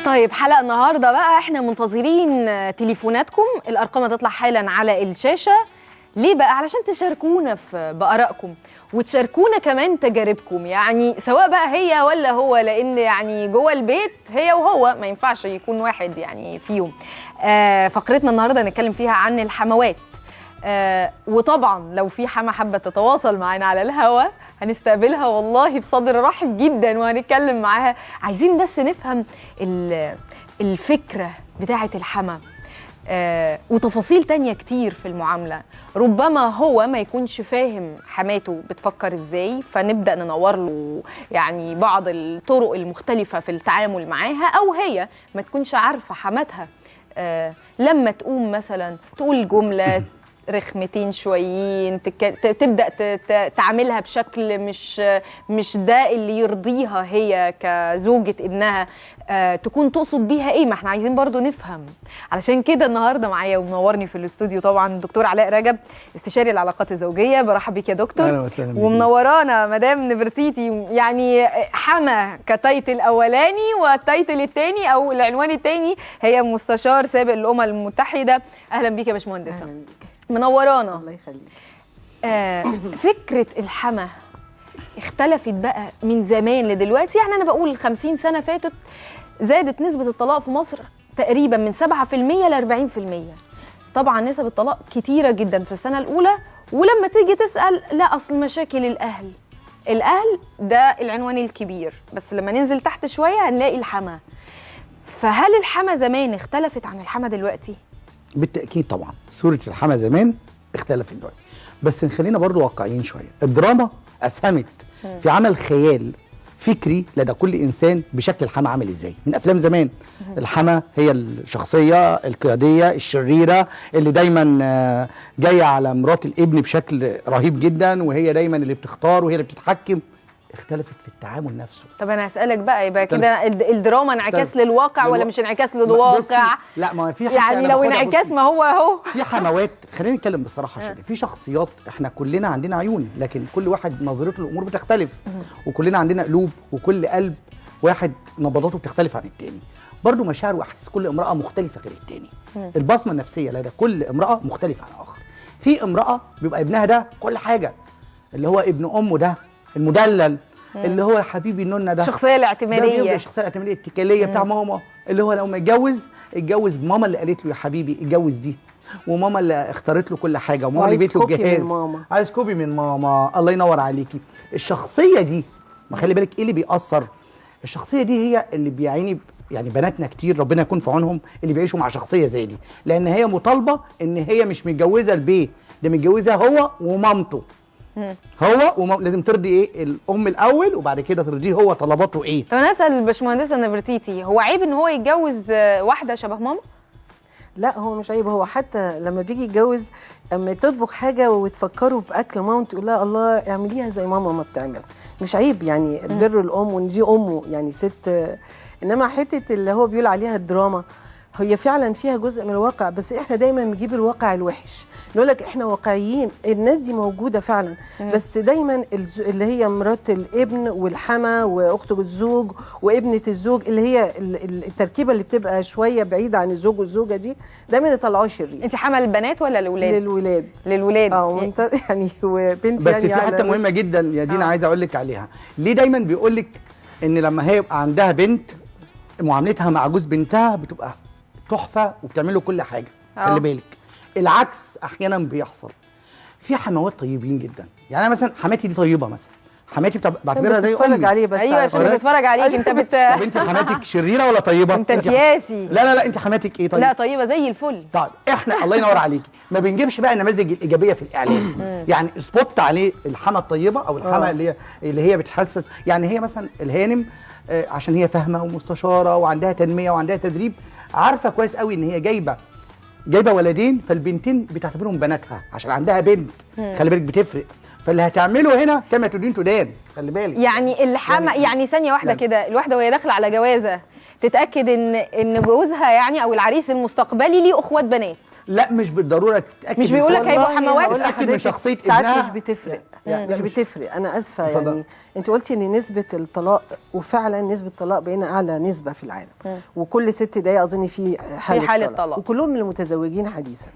طيب حلقة النهاردة بقى احنا منتظرين تليفوناتكم، الأرقام هتطلع حالا على الشاشة. ليه بقى؟ علشان تشاركونا بآرائكم وتشاركونا كمان تجاربكم، يعني سواء بقى هي ولا هو، لأن يعني جوه البيت هي وهو ما ينفعش يكون واحد يعني فيهم. فقرتنا النهاردة هنتكلم فيها عن الحموات. وطبعا لو في حما حابة تتواصل معانا على الهوا هنستقبلها والله بصدر رحب جدا وهنتكلم معاها. عايزين بس نفهم الفكرة بتاعة الحما وتفاصيل تانية كتير في المعاملة. ربما هو ما يكونش فاهم حماته بتفكر ازاي، فنبدأ ننور له يعني بعض الطرق المختلفة في التعامل معاها، او هي ما تكونش عارفة حماتها لما تقوم مثلا تقول جملة رخمتين شويين تبدأ تعملها بشكل مش ده اللي يرضيها هي كزوجة ابنها، تكون تقصد بيها ايه. ما احنا عايزين برضو نفهم. علشان كده النهارده معايا ومنورني في الاستوديو طبعا الدكتور علاء رجب، استشاري العلاقات الزوجيه. برحب بيك يا دكتور. اهلا وسهلا بيك. ومنورانا مدام نفرتيتي، يعني حما كتايتل الاولاني، والتايتل الثاني او العنوان الثاني هي مستشار سابق للامم المتحده. اهلا بيك يا باشمهندسه. اهلا بيك. منورانا. الله يخليك. فكره الحما اختلفت بقى من زمان لدلوقتي. يعني انا بقول 50 سنه فاتت زادت نسبة الطلاق في مصر تقريبا من 7% ل 40%. طبعا نسب الطلاق كتيرة جدا في السنة الأولى، ولما تيجي تسأل لا أصل مشاكل الأهل ده العنوان الكبير، بس لما ننزل تحت شوية هنلاقي الحما. فهل الحما زمان اختلفت عن الحما دلوقتي؟ بالتأكيد طبعا صورة الحما زمان اختلفت دلوقتي، بس خلينا برضو واقعيين شوية. الدراما أسهمت في عمل خيال فكري لدى كل انسان بشكل الحما عامل ازاي. من افلام زمان الحما هي الشخصيه القياديه الشريره اللي دايما جايه على مرات الابن بشكل رهيب جدا، وهي دايما اللي بتختار وهي اللي بتتحكم. اختلفت في التعامل نفسه. طب انا هسألك بقى، يبقى كده الدراما انعكاس للواقع ولا مش انعكاس للواقع؟ لا، ما في يعني لو انعكاس ما هو اهو في حموات. خلينا نتكلم بصراحه شويه. في شخصيات احنا كلنا عندنا عيون، لكن كل واحد نظرته للامور بتختلف، وكلنا عندنا قلوب، وكل قلب واحد نبضاته بتختلف عن التاني. برضو مشاعر واحاسيس كل امراه مختلفه غير التاني. البصمه النفسيه لدى كل امراه مختلفه عن الاخر. في امراه بيبقى ابنها ده كل حاجه، اللي هو ابن امه ده المدلل، اللي هو يا حبيبي النونه ده الشخصيه الاعتماديه، الشخصيه الاعتماديه الاتكاليه بتاع ماما، اللي هو لو ما اتجوز ماما اللي قالت له يا حبيبي اتجوز دي، وماما اللي اختارت له كل حاجه، وماما اللي بيت له الجهاز، عايز كوبي من ماما. الله ينور عليكي. الشخصيه دي ما خلي بالك ايه اللي بيأثر. الشخصيه دي هي اللي بيعيني يعني بناتنا كتير ربنا يكون في عونهم اللي بيعيشوا مع شخصيه زي دي، لان هي مطالبه ان هي مش متجوزه البيه، ده متجوزه هو ومامته. هو لازم ترضي ايه الام الاول، وبعد كده ترضيه هو طلباته ايه. طب انا اسال الباشمهندسه نفرتيتي، هو عيب ان هو يتجوز واحده شبه ماما؟ لا هو مش عيب. هو حتى لما بيجي يتجوز اما تطبخ حاجه وتفكروا باكل ماما تقول لها الله اعمليها زي ماما ما بتعمل، مش عيب يعني. بر الام وان دي امه يعني ست. انما حته اللي هو بيقول عليها الدراما هي فعلا فيها جزء من الواقع، بس احنا دايما بنجيب الواقع الوحش، نقول لك احنا واقعيين. الناس دي موجوده فعلا، بس دايما اللي هي مرات الابن والحما واخته الزوج وابنه الزوج، اللي هي التركيبه اللي بتبقى شويه بعيده عن الزوج والزوجه دي، دايما يطلعوه شرير. انت حما البنات ولا الاولاد؟ للولاد. وانت يعني وبنتي بس يعني في حته مهمه جدا يا دينا عايز اقول لك عليها. ليه دايما بيقول لك ان لما هي يبقى عندها بنت معاملتها مع جوز بنتها بتبقى تحفه وبتعمل له كل حاجه؟ خلي بالك العكس احيانا بيحصل. في حموات طيبين جدا، يعني انا مثلا حماتي دي طيبه، مثلا حماتي بعتبرها زي امي. عليه بس. ايوه عشان بتتفرج عليك انت طب انت حماتك شريره ولا طيبه؟ انت سياسي. لا انت حماتك ايه طيب؟ لا طيبه زي الفل. طيب احنا الله ينور عليكي ما بنجيبش بقى النماذج الايجابيه في الاعلام. يعني سبوت عليه الحما الطيبه او الحما اللي هي بتحسس. يعني هي مثلا الهانم عشان هي فاهمه ومستشاره وعندها تنميه وعندها تدريب، عارفه كويس قوي ان هي جايبه ولدين، فالبنتين بتعتبرهم بناتها عشان عندها بنت. خلي بالك بتفرق. فاللي هتعمله هنا كما تدين تدان. خلي بالك. يعني الحما يعني ثانيه واحده كده، الواحده وهي داخله على جوازه تتاكد ان جوزها يعني او العريس المستقبلي ليه اخوات بنات. لا مش بالضروره تتاكد. مش بيقول لك هيبقوا حموات. تتاكد من شخصيه ساعات ابنها. مش بتفرق. مش بتفرق. انا اسفه يعني انت قلتي ان نسبه الطلاق، وفعلا نسبه الطلاق بقينا اعلى نسبه في العالم، وكل 6 دقائق اظن في حاله طلاق، وكلهم من المتزوجين حديثا.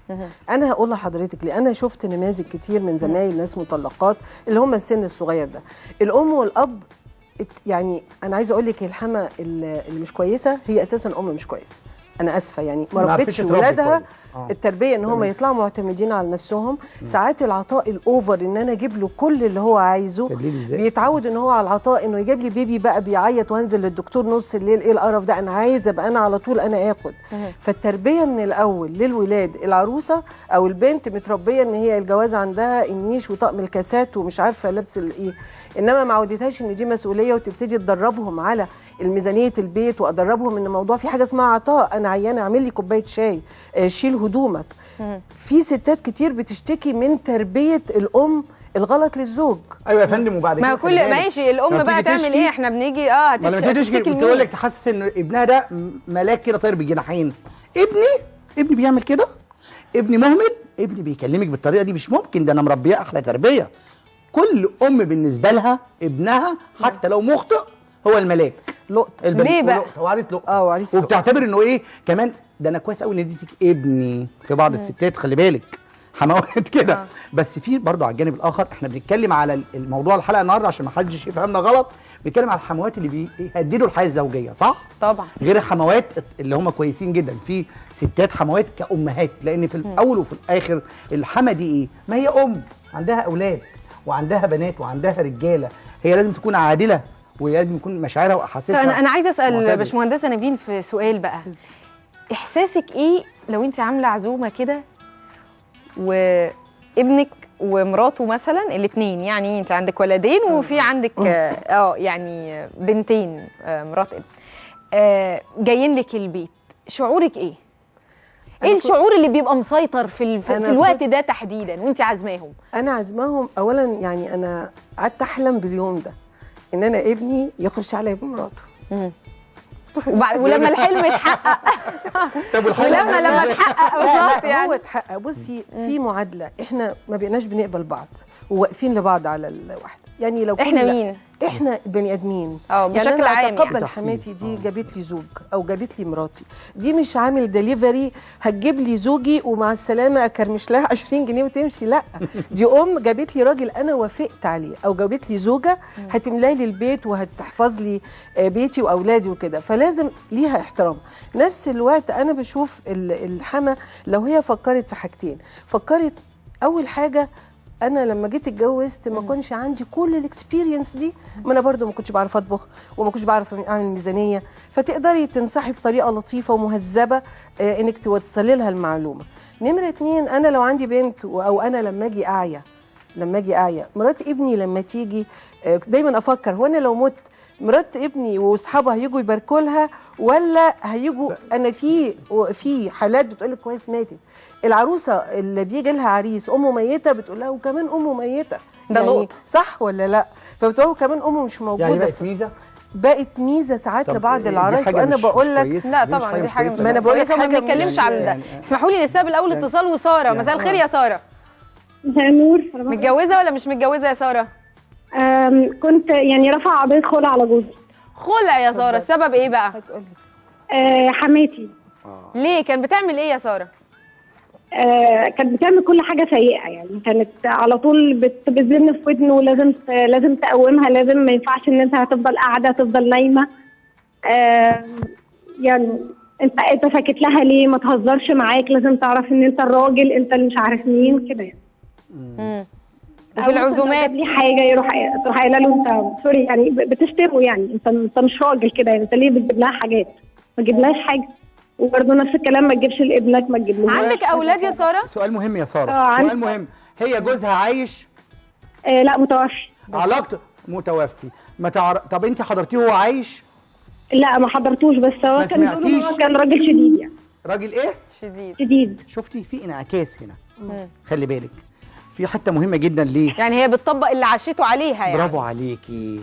انا هقول لحضرتك ليه، انا شفت نماذج كتير من زمايل ناس مطلقات اللي هم السن الصغير ده. الام والاب يعني انا عايزه اقول لك الحما اللي مش كويسه هي اساسا ام مش كويسه. انا اسفه يعني ما ربتش ولادها التربيه ان هم يطلعوا معتمدين على نفسهم. ساعات العطاء الاوفر ان انا اجيب له كل اللي هو عايزه، بيتعود ان هو على العطاء، انه يجيب لي بيبي بقى بيعيط وانزل للدكتور نص الليل، ايه القرف ده، انا عايزه ابقى انا على طول انا اخد. فالتربيه من الاول للولاد، العروسه او البنت متربيه ان هي الجواز عندها النيش وطقم الكاسات ومش عارفه لبس الايه، انما ما عودتهاش ان دي مسؤوليه، وتبتدي تدربهم على الميزانيه البيت، وادربهم ان الموضوع في حاجه اسمها عطاء. انا عيانه اعمل لي كوبايه شاي، شيل هدومك. في ستات كتير بتشتكي من تربيه الام الغلط للزوج. ايوه يا فندم. وبعد كده ما كل ماشي الام بقى تعمل ايه؟ احنا بنيجي تشتكي تقول لك تحسس ان ابنها ده ملاك كده طاير بجناحين. ابني بيعمل كده، ابني مهمل، ابني بيكلمك بالطريقه دي، مش ممكن، ده انا مربيه احلى تربيه. كل ام بالنسبه لها ابنها حتى لو مخطئ هو الملاك. لقطه ليه بقى؟ هو عريس لقطه. وعريس لقطه، وبتعتبر انه ايه كمان، ده انا كويس قوي ان اديتك ابني. في بعض الستات خلي بالك حموات كده. بس في برضه على الجانب الاخر احنا بنتكلم على الموضوع الحلقه النهارده عشان ما حدش يفهمنا غلط، بنتكلم على الحموات اللي بيهددوا الحياه الزوجيه، صح؟ طبعا. غير الحموات اللي هم كويسين جدا، في ستات حموات كامهات، لان في الاول وفي الاخر الحما دي ايه؟ ما هي ام عندها اولاد وعندها بنات وعندها رجاله، هي لازم تكون عادله ولازم يكون مشاعرها واحاسيسها. انا عايزه اسال باشمهندسه نبيل في سؤال بقى. احساسك ايه لو انت عامله عزومه كده وابنك ومراته مثلا الاثنين، يعني انت عندك ولدين وفي عندك يعني بنتين، مرات ابن، جايين لك البيت، شعورك ايه؟ ايه الشعور اللي بيبقى مسيطر في الوقت ده تحديدا وانت عازماهم؟ انا عازماهم اولا، يعني انا قعدت احلم باليوم ده ان انا ابني يخش عليا بمراته. ولما الحلم اتحقق ولما اتحقق بالظبط يعني هو اتحقق. بصي في معادله، احنا ما بقيناش بنقبل بعض وواقفين لبعض على الواحد. يعني لو احنا مين؟ احنا بني ادمين بشكل عام. يعني اتقبل حماتي دي جابت لي زوج او جابت لي مراتي، دي مش عامل دليفري هتجيب لي زوجي ومع السلامه اكرمش لها 20 جنيه وتمشي، لا دي ام جابت لي راجل انا وافقت عليه، او جابت لي زوجه هتملى لي البيت وهتحفظ لي بيتي واولادي وكده، فلازم ليها احترام. نفس الوقت انا بشوف الحما لو هي فكرت في حاجتين، فكرت اول حاجه انا لما جيت اتجوزت ما كنش عندي كل الاكسبيرينس دي، ما انا برضو ما كنتش بعرف اطبخ وما كنتش بعرف اعمل ميزانيه، فتقدري تنصحي بطريقه لطيفه ومهذبه انك توصلي لها المعلومه. نمره 2، انا لو عندي بنت او انا لما اجي اعيا مرات ابني لما تيجي دايما افكر هو انا لو مت مرات ابني واصحابها هيجوا يباركوا لها ولا هيجوا؟ انا في حالات بتقول لك كويس ماتت العروسه اللي بيجي لها عريس امه ميته بتقول لها وكمان امه ميته، ده يعني صح ولا لا؟ فبتقول كمان امه مش موجوده، يعني بقت ميزه، بقت ميزه ساعات لبعض العرايس. وانا بقول لك لا طبعا دي حاجه ما انا بقول لك ما بنتكلمش على ده. اسمحوا لي نستقبل اول اتصال، وساره مساء الخير يا ساره. مساء النور. متجوزه ولا مش متجوزه يا ساره؟ كنت يعني رافعه قضيه خلع على جوزي. خلع يا ساره، السبب ايه بقى؟ حماتي. ليه؟ كانت بتعمل ايه يا ساره؟ كانت بتعمل كل حاجه سيئه، يعني كانت على طول بتزن في ودنه، لازم تقومها، لازم ما ينفعش ان انت هتفضل قاعده تفضل نايمه. يعني انت ساكت لها ليه؟ ما تهزرش معاك، لازم تعرف ان انت الراجل، انت اللي مش عارف مين كده يعني. وفي العزومات لي حاجه يروح قايله له انت سوري يعني بتشتمه، يعني انت مش راجل كده، يعني انت ليه بتجيب لها حاجات؟ ما تجيبلهاش حاجه. وبرضه نفس الكلام ما تجيبش لابنك، ما تجيبلوش. عندك اولاد يا ساره؟ سؤال مهم يا ساره، سؤال مهم. هي جوزها عايش؟ لا متوفي. علاقته متوفي. طب انت حضرتيه وهو عايش؟ لا ما حضرتوش، بس هو كان راجل شديد يعني. راجل ايه؟ شديد. شفتي في انعكاس هنا. خلي بالك في حته مهمه جدا. ليه؟ يعني هي بتطبق اللي عاشته عليها يعني. برافو عليكي.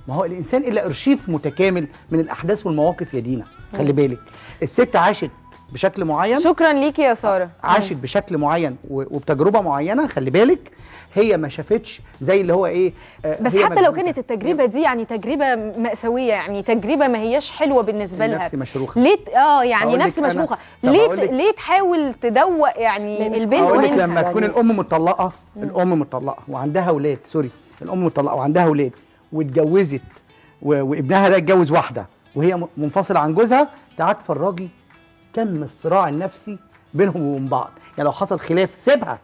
ما هو الانسان الا ارشيف متكامل من الاحداث والمواقف يا دينا. خلي بالك الست عاشت بشكل معين. شكرا ليكي يا ساره. عاشت بشكل معين وبتجربه معينه، خلي بالك هي ما شافتش زي اللي هو ايه. بس حتى لو كانت التجربه دي يعني تجربه مأساويه، يعني تجربه ما هياش حلوه بالنسبه لها، نفسي مشروخه ليه يعني نفسي مشروخه، ليه تحاول تدوق يعني البنت؟ اقول لك لما تكون الام مطلقه، الام مطلقه وعندها اولاد، سوري، الام مطلقه وعندها اولاد واتجوزت وابنها ده اتجوز واحده وهي منفصله عن جوزها، تعال تفرجي كم الصراع النفسي بينهم وبين بعض. يعني لو حصل خلاف سيبها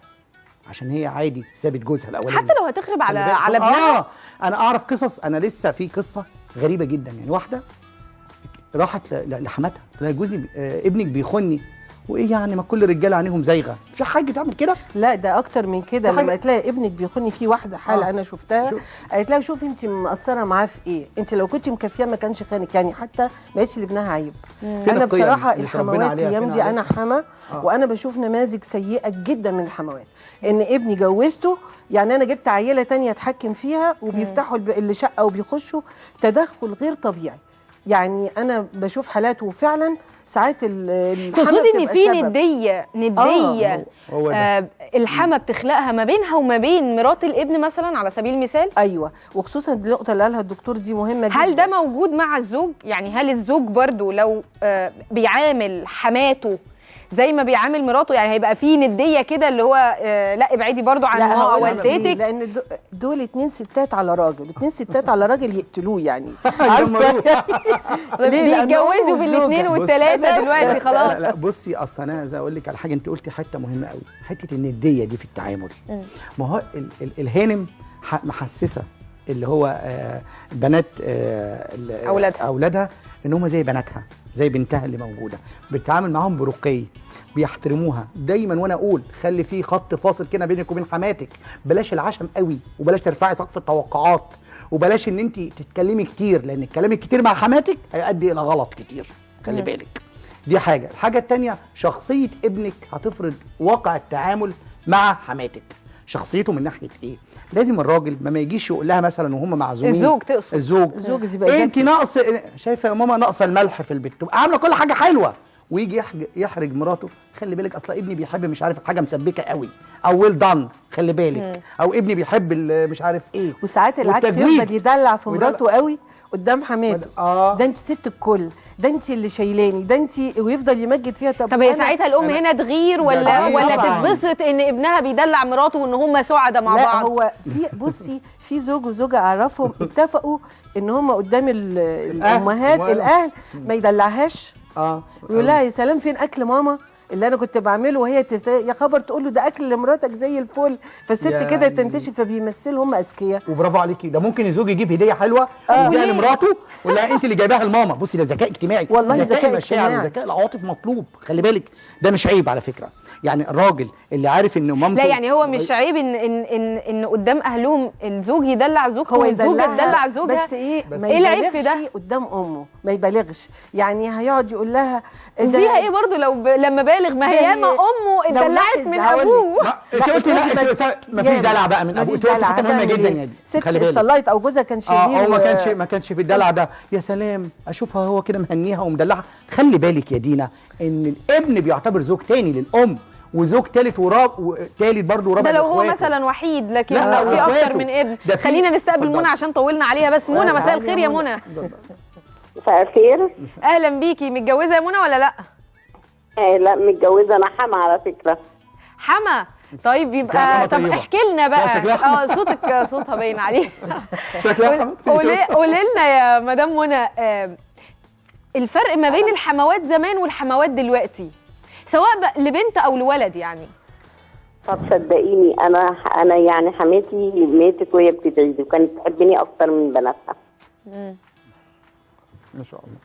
عشان هي عادي سابت جوزها الاولاني، حتى لو هتخرب على ابنها. انا اعرف قصص، انا لسه في قصه غريبه جدا. يعني واحده راحت لحماتها، لا جوزي ابنك بيخوني، وايه يعني ما كل الرجاله عينيهم زايغه، في حاجه تعمل كده؟ لا ده اكتر من كده. لما تلاقي ابنك بيخوني، في واحده حاله انا شفتها قالت لها شوفي انت مقصره معاه في ايه، انت لو كنت مكفيه ما كانش خانك، يعني حتى ما قالتش لابنها عيب. انا بصراحه الحموات الايام دي انا حما وانا بشوف نماذج سيئه جدا من الحموات. ان ابني جوزته، يعني انا جبت عيله تانية اتحكم فيها وبيفتحوا اللي شقه وبيخشوا تدخل غير طبيعي. يعني انا بشوف حالات وفعلا ساعات تقصدي ان في نديه الحما بتخلقها ما بينها وما بين مرات الابن مثلا على سبيل المثال؟ ايوه، وخصوصا النقطه اللي قالها الدكتور دي مهمه جدا. هل ده موجود مع الزوج؟ يعني هل الزوج برضو لو بيعامل حماته زي ما بيعامل مراته، يعني هيبقى في نديه كده اللي هو لا ابعدي برضو عن والدتك؟ لان دول 2 ستات على راجل، 2 ستات على راجل يقتلوه يعني. بيتجوزوا بالاثنين والثلاثه دلوقتي خلاص. لا بصي، اصل انا عايز اقول لك على حاجه، انت قلتي حته مهمه قوي، حته النديه دي في التعامل. ما هو الهانم محسسه اللي هو بنات اولادها ان هم زي بناتها، زي بنتها اللي موجوده، بتتعامل معاهم برقي، بيحترموها دايما. وانا اقول خلي في خط فاصل كده بينك وبين حماتك، بلاش العشم قوي، وبلاش ترفعي سقف التوقعات، وبلاش ان انت تتكلمي كتير، لان الكلام الكتير مع حماتك هيؤدي الى غلط كتير، خلي بالك. دي حاجه. الحاجه الثانيه، شخصيه ابنك هتفرض واقع التعامل مع حماتك. شخصيته من ناحيه ايه؟ لازم الراجل ما يجيش يقول لها مثلا وهم معزومين، الزوج تقصد، الزوج انت ناقص، شايفه يا ماما ناقصه الملح في البيت، تبقى عامله كل حاجه حلوه ويجي يحرج مراته، خلي بالك اصلا ابني بيحب مش عارف حاجه مسبكه قوي او ويل دان، خلي بالك، او ابني بيحب مش عارف ايه. وساعات العكس يفضل يدلع في مراته قوي قدام حماته. ده انت ست الكل، ده انت اللي شايلاني، ده انت، ويفضل يمجد فيها. طب هي ساعتها الام هنا تغير ولا تتبسط ان ابنها بيدلع مراته وان هم سعداء مع بعض؟ لا هو بصي في زوج وزوجه اعرفهم اتفقوا ان هم قدام الامهات الاهل ما يدلعهاش. يقول لها يا سلام فين اكل ماما اللي انا كنت بعمله، وهي يا خبر تقول له ده اكل لمراتك زي الفل، فالست كده تنتشف، فبيمثلوا هم اذكياء. وبرافو عليكي، ده ممكن الزوج يجيب هديه حلوه يديها لمراته ولا انت اللي جايباها لماما. بصي ده ذكاء اجتماعي، والله ذكاء المشاعر وذكاء العواطف مطلوب، خلي بالك، ده مش عيب على فكره. يعني الراجل اللي عارف ان مامته، لا يعني هو مش عيب ان قدام اهلهم الزوج يدلع زوجته والزوجه تدلع زوجها، بس ايه ما العيب في ده؟ قدام امه ما يبالغش، يعني هيقعد يقول لها فيها ايه برضه لما بالغ؟ ما هي ياما امه اتدلعت من ابوه. لا انت قلتي لا ما فيش دلع بقى من ابوه، انت قلتي حاجه مهمه جدا يا دي، خلي بالك، اتطلقت او جوزها كان شرير هو ما كانش في الدلع ده. يا سلام اشوفها هو كده مهنيها ومدلعها. خلي بالك يا دينا ان الابن بيعتبر زوج تاني للام، وزوج ثالث ثالث برضه ورابع. ده لو هو مثلا وحيد، لكن لو في اكتر من ابن. خلينا نستقبل منى عشان طولنا عليها. بس منى، مساء الخير يا منى. مساء الخير. اهلا بيكي. متجوزه يا منى ولا لا؟ لا متجوزه، انا حما على فكره. حما؟ طيب يبقى طب احكي لنا بقى. صوتها باين عليه. قولي لنا يا مدام منى الفرق ما بين الحموات زمان والحموات دلوقتي، سواء بقى لبنت او لولد يعني. طب صدقيني انا يعني حماتي ماتت وهي بتدعي وكانت تحبني اكتر من بناتها. ما شاء الله،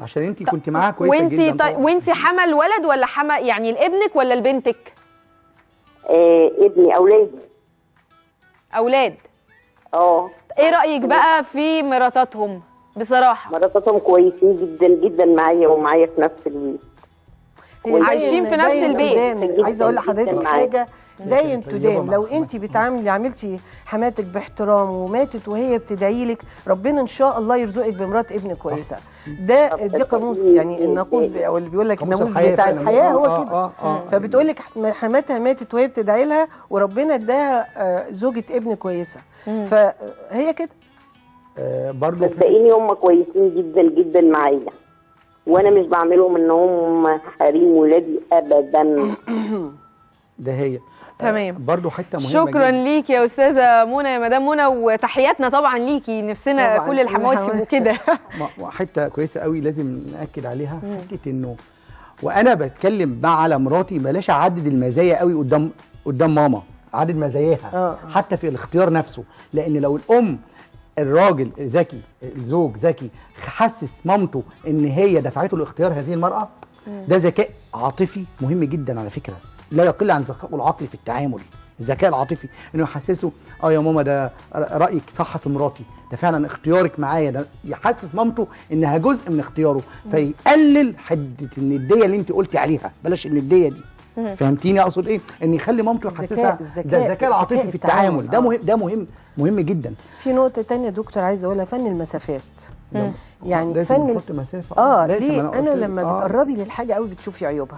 عشان انت كنت معاها كويسه جدا. وانت حما الولد ولا حما يعني لابنك ولا لبنتك؟ ابني، اولاد. ايه رايك بقى في مراتاتهم؟ بصراحه مراتاتهم كويسين جدا جدا معايا ومعايا في نفس البيت، عايشين في نفس البيت. عايزه اقول لحضرتك حاجه، داين تدان. لو انت بتعاملي عملتي حماتك باحترام وماتت وهي بتدعي لك، ربنا ان شاء الله يرزقك بمرات ابن كويسه. دي قاموس يعني الناقوس او اللي بيقول لك الناموس بتاع الحياه هو كده. فبتقول لك حماتها ماتت وهي بتدعي لها وربنا اداها زوجة ابن كويسه، فهي كده. برضه صدقيني هم كويسين جدا جدا معايا، وانا مش بعملهم انهم حريم ولادي ابدا. ده هي تمام. برضه حته مهمه شكرا ليكي يا استاذه منى، يا مدام منى، وتحياتنا طبعا ليكي، نفسنا طبعاً كل الحموات يبقوا كده. حته كويسه قوي لازم ناكد عليها، حته انه وانا بتكلم مع على مراتي بلاش اعدد المزايا قوي قدام ماما، اعدد مزاياها حتى في الاختيار نفسه. لان لو الام الراجل ذكي، الزوج ذكي، حسس مامته ان هي دفعته لاختيار هذه المراه، ده ذكاء عاطفي مهم جدا على فكره، لا يقل عن ذكائه العقلي في التعامل. الذكاء العاطفي انه يحسسه يا ماما ده رايك صح في مراتي، ده فعلا اختيارك معايا، ده يحسس مامته انها جزء من اختياره، فيقلل حده النديه اللي انت قلتي عليها، بلاش النديه دي. فهمتيني اقصد ايه؟ ان يخلي مامته يحسسها ده الذكاء العاطفي في التعامل. ده مهم جدا. في نقطه ثانيه دكتور عايزه اقولها، فن المسافات. يعني فن ليه انا لما بتقربي للحاجه قوي بتشوفي عيوبها.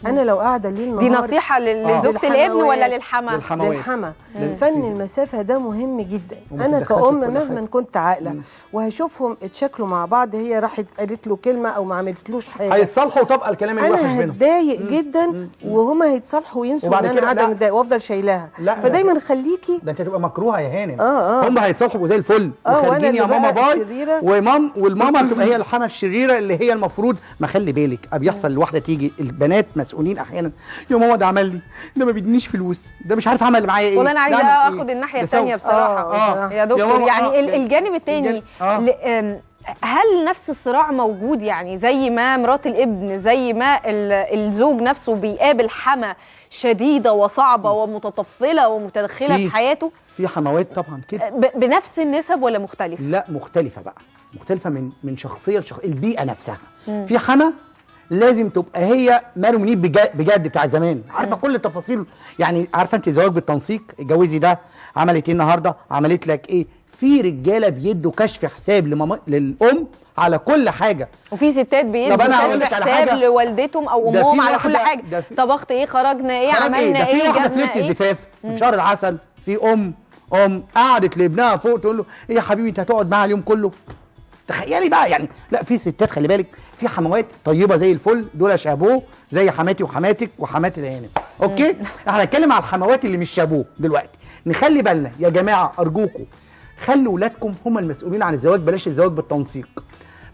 انا لو قاعده ليل نهار، دي نصيحه لزوجة الابن ولا للحما؟ للحما. فن المسافه ده مهم جدا. انا كأم مهما كنت عاقله وهشوفهم اتشكلوا مع بعض، هي راحت قالت له كلمه او ما عملتلوش حاجه، هيتصالحوا وتبقى الكلام الوحش بينهم. انا هتضايق جدا وهما هيتصالحوا وينسوا ان انا قاعده متضايقه وافضل شايلاها. فدايما خليكي ده انت هتبقى مكروهه يا هانم. هم هيتصالحوا زي الفل وخارجين يا ماما باي، والماما بتبقى هي الحما الشريره اللي هي المفروض. ما خلي بالك بيحصل لواحده تيجي البنات مسؤولين احيانا، يا ماما ده عمل لي، ده ما بيدينيش فلوس، ده مش عارف عمل معايا ايه. والله انا عايزه اخد الناحيه الثانيه بصراحه يا دكتور، يعني الجانب الثاني هل نفس الصراع موجود؟ يعني زي ما مرات الابن، زي ما الزوج نفسه بيقابل حما شديده وصعبه ومتطفله ومتدخله في حياته، في حموات طبعا كده بنفس النسب ولا مختلفه؟ لا مختلفه بقى، مختلفه من شخصيه البيئه نفسها. في حما لازم تبقى هي مارو منيب بجد بتاع زمان، عارفه كل التفاصيل. يعني عارفه انت الزواج بالتنسيق، اتجوزي ده عملت ايه النهارده، عملت لك ايه. في رجاله بيدوا كشف حساب للام على كل حاجه، وفي ستات بيدوا كشف حساب لوالدتهم او امهم على كل حاجه. طبخت ايه، خرجنا ايه، عملنا ايه، جبنا ايه. الزفاف في شهر العسل، في ام قعدت لابنها فوق تقول له ايه يا حبيبي انت هتقعد معاها اليوم كله. تخيلي بقى يعني. لا في ستات خلي بالك، في حموات طيبه زي الفل، دول شابوه زي حماتي وحماتك وحمات الهانم. اوكي احنا هنتكلم على الحموات اللي مش شابوه دلوقتي. نخلي بالنا يا جماعه ارجوكم، خلوا ولادكم هم المسؤولين عن الزواج، بلاش الزواج بالتنسيق.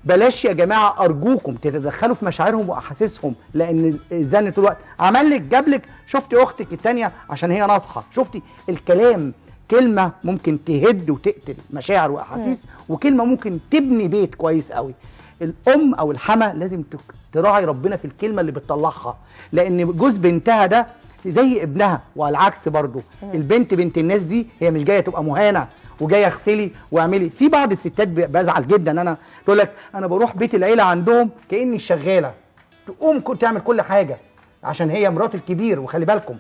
بلاش يا جماعه ارجوكم تتدخلوا في مشاعرهم واحاسيسهم، لان الزن طول الوقت عمل لك جاب لك، شفتي اختك الثانيه عشان هي ناصحه، شفتي الكلام كلمه ممكن تهد وتقتل مشاعر واحاسيس، وكلمه ممكن تبني بيت كويس قوي. الام او الحما لازم تراعي ربنا في الكلمه اللي بتطلعها، لان جوز بنتها ده زي ابنها، والعكس برضو. البنت بنت الناس دي هي مش جايه تبقى مهانه وجايه اغسلي واعملي. في بعض الستات بزعل جدا، انا تقول لك انا بروح بيت العيله عندهم كاني شغاله، تقوم تعمل كل حاجه عشان هي مرات الكبير. وخلي بالكم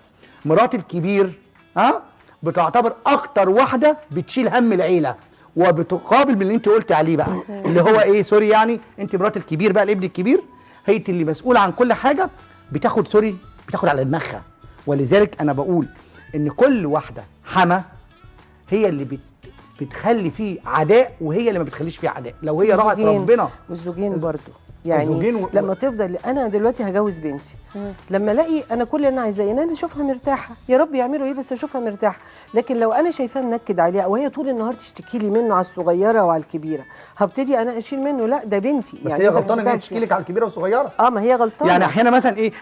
مرات الكبير بتعتبر اكتر واحده بتشيل هم العيله، وبتقابل من اللي انت قلت عليه بقى اللي هو ايه، سوري يعني انت مرات الكبير بقى، الابن الكبير هي اللي مسؤوله عن كل حاجه، بتاخد على دماغها. ولذلك انا بقول ان كل واحده حما هي اللي بتخلي فيه عداء، وهي اللي ما بتخليش فيه عداء لو هي راعت ربنا. والزوجين برضه يعني لما تفضل. انا دلوقتي هجوز بنتي، لما الاقي انا كل اللي انا عايزاه ان انا اشوفها مرتاحه، يا رب يعملوا ايه بس اشوفها مرتاحه. لكن لو انا شايفاه منكد عليها وهي طول النهار تشتكي لي منه على الصغيره وعلى الكبيره، هبتدي انا اشيل منه. لا ده بنتي بس يعني هي غلطانه ان هي تشتكي لك على الكبيره والصغيره. ما هي غلطانه. يعني احيانا مثلا ايه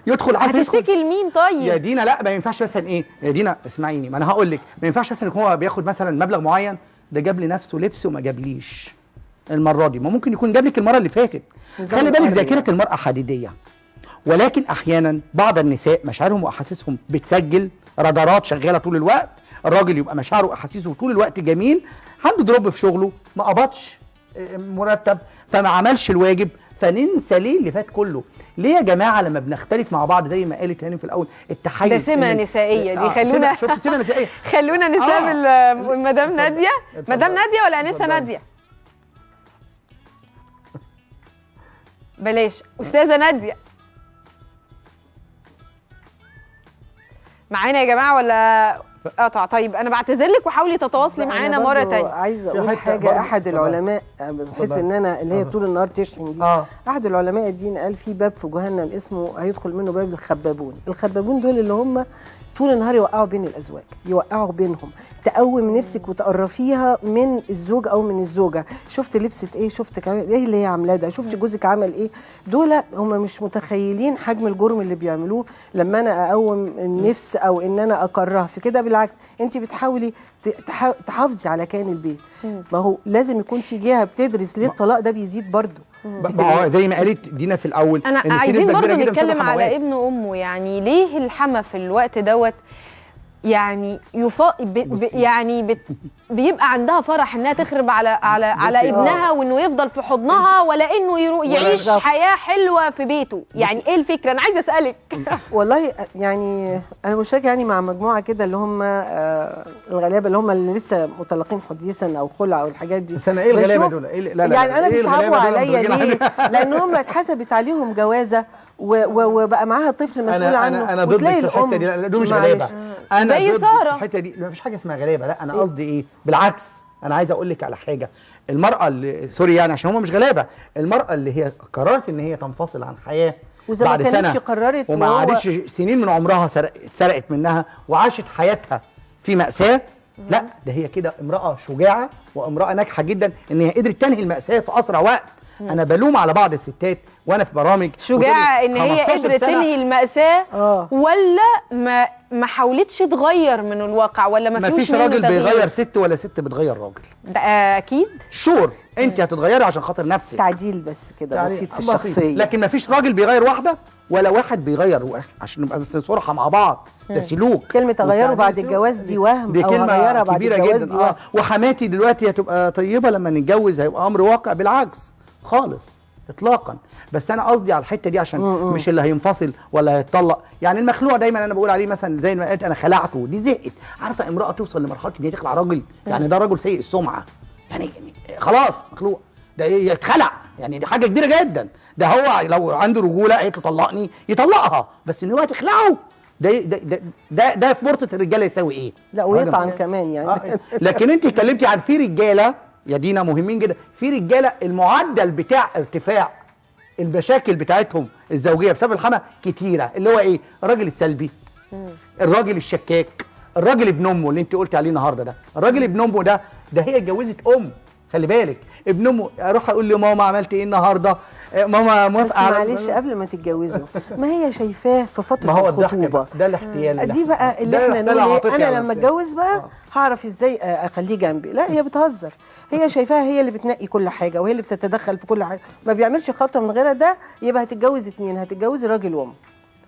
يدخل عارفه هتشتكي لمين طيب يا دينا؟ لا ما ينفعش مثلا ايه يا دينا اسمعيني، ما انا هقول لك ما ينفعش مثلا هو بياخد مثلا مبلغ معين، ده جاب لي نفسه لبس وما جابليش المره دي، ما ممكن يكون جاب لك المره اللي فاتت. خلي بالك ذاكره المراه حديديه، ولكن احيانا بعض النساء مشاعرهم واحاسيسهم بتسجل رادارات شغاله طول الوقت. الراجل يبقى مشاعره واحاسيسه طول الوقت جميل، عنده دروب في شغله، ما قبضش مرتب، فما عملش الواجب، فننسى ليه اللي فات كله. ليه يا جماعه لما بنختلف مع بعض زي ما قالت هاني في الاول التحيز ده سمه نسائيه دي. خلونا شفت سمه نسائيه. خلونا نستقبل مدام ناديه. مدام ناديه ولا انسه ناديه؟ بلاش استاذه ناديه معانا يا جماعه ولا قطع؟ طيب انا بعتذر لك وحاولي تتواصلي معانا مره ثانيه. عايزه اقول حاجه. احد العلماء بحيث ان انا اللي هي طول النهار تشحن دي احد العلماء الدين قال في باب في جهنم اسمه هيدخل منه باب الخبابون. الخبابون دول اللي هم طول النهار يوقعوا بين الازواج، يوقعوا بينهم، تقوم نفسك وتقرفيها من الزوج او من الزوجه. شفت لبست ايه، شفت كمان ايه اللي هي عاملاه ده، شفت جوزك عمل ايه. دول هم مش متخيلين حجم الجرم اللي بيعملوه لما انا اقوم النفس او ان انا اكرهها في كده. بالعكس انت بتحاولي تحافظي على كيان البيت. ما هو لازم يكون في جهه بتدرس ليه الطلاق ده بيزيد برضه. زي ما قالت دينا في الاول. انا عايزين برضه نتكلم على ابن امه. يعني ليه الحما في الوقت دوت يعني يعني بيبقى عندها فرح انها تخرب على ابنها وانه يفضل في حضنها، ولا انه يعيش حياه حلوه في بيته؟ يعني ايه الفكره؟ انا عايزه اسالك. والله يعني انا مشاركه يعني مع مجموعه كده اللي هم الغلابه اللي هم اللي لسه مطلقين حديثا او خلع او الحاجات دي. بس انا ايه الغلابه دول؟ لا يعني انا بيصعبوا عليا ليه؟ لان هم اتحسبت عليهم جوازه وبقى معاها طفل مسؤول عنه. انا ضد الحته دي. دول مش غلابه. انا زي ساره. الحته دي مفيش حاجه اسمها غلابه. لا انا قصدي ايه، بالعكس انا عايز اقول لك على حاجه. المراه اللي سوري يعني عشان هم مش غلابه، المراه اللي هي قررت ان هي تنفصل عن حياه بعد سنه قررت وما عادتش سنين من عمرها اتسرقت منها وعاشت حياتها في مأساة، لا ده هي كده امراه شجاعه وامراه ناجحه جدا ان هي قدرت تنهي المأساة في اسرع وقت. انا بلوم على بعض الستات وانا في برامج شجاعه ان هي قدرت تنهي المأساة ولا ما حاولتش تغير من الواقع، ولا ما فيش راجل بيغير ست ولا ست بتغير راجل. ده اكيد انت هتتغيري عشان خاطر نفسك، تعديل بس كده يعني بسيط في الشخصيه. لكن ما فيش راجل بيغير واحده ولا واحد بيغير واحد، عشان نبقى بس صراحه مع بعض. ده سلوك. كلمه اغيره بعد الجواز دي وهم، دي كلمه كبيره جدا. وحماتي دلوقتي هتبقى طيبه لما نتجوز هيبقى امر واقع. بالعكس خالص اطلاقا. بس انا قصدي على الحته دي عشان مش اللي هينفصل ولا هيتطلق. يعني المخلوع دايما انا بقول عليه مثلا زي ما قلت انا خلعته، دي زهقت. عارفه امراه توصل لمرحله ان هي تخلع راجل، يعني ده راجل سيء السمعه، يعني خلاص مخلوع ده يتخلع، يعني دي حاجه كبيره جدا. ده هو لو عنده رجوله قالت له طلقني يطلقها، بس ان هو تخلعه ده في فرصه الرجاله يساوي ايه؟ لا ويطعن كمان يعني. لكن انت اتكلمتي عن في رجاله يا دينا مهمين جدا. في رجاله المعدل بتاع ارتفاع المشاكل بتاعتهم الزوجيه بسبب الحما كتيره، اللي هو ايه؟ الراجل السلبي، الراجل الشكاك، الراجل ابن امه اللي انت قلتي عليه النهارده ده. الراجل ابن امه ده هي اتجوزت خلي بالك. ابن امه اروح اقول له ماما عملت ايه النهارده؟ ماما موافقه. معلش قبل ما تتجوزوا ما هي شايفاه في فتره الخطوبه ده الاحتيال دي بقى اللي احنا نقول انا لما اتجوز بقى هعرف ازاي اخليه جنبي. لا هي بتهزر. هي شايفاها هي اللي بتنقي كل حاجه وهي اللي بتتدخل في كل حاجه، ما بيعملش خطوه من غيرها. ده يبقى هتتجوز اتنين، هتتجوز راجل وام.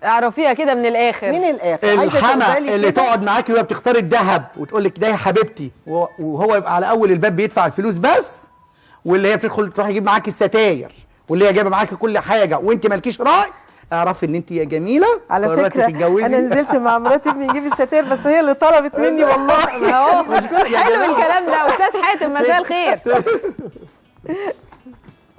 اعرفيها كده من الاخر. من الاخر الحما اللي تقعد معاكي وهي بتختار الذهب وتقول لك ده يا حبيبتي، وهو يبقى على اول الباب بيدفع الفلوس بس، واللي هي بتدخل تروح يجيب معاكي الستاير، واللي هي جايبه معاكي كل حاجه وانت مالكيش راي، اعرفي ان انت يا جميله على فكره تتجوزي. انا نزلت مع مراتي ابني نجيب الستاير بس هي اللي طلبت مني والله. اهو حلو الكلام ده. استاذ حاتم مساء الخير.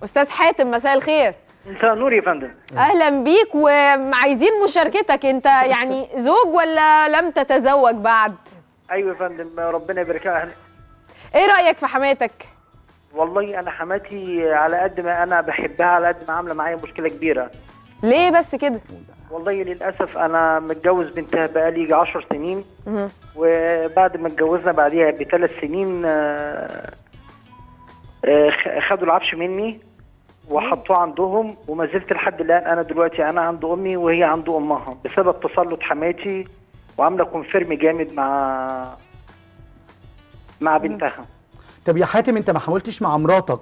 استاذ حاتم مساء الخير. مساء النور يا فندم. اهلا بيك وعايزين مشاركتك. انت يعني زوج ولا لم تتزوج بعد؟ ايوه يا فندم ربنا يبارك لها. ايه رايك في حماتك؟ والله انا حماتي على قد ما انا بحبها على قد ما عامله معايا مشكله كبيره. ليه بس كده؟ والله للاسف انا متجوز بنتها بقالي 10 سنين، وبعد ما اتجوزنا بعديها ب3 سنين خدوا العفش مني وحطوه عندهم، وما زلت لحد الان انا دلوقتي انا عند امي وهي عند امها بسبب تسلط حماتي، وعامله كونفيرم جامد مع بنتها. طب يا حاتم انت ما حاولتش مع مراتك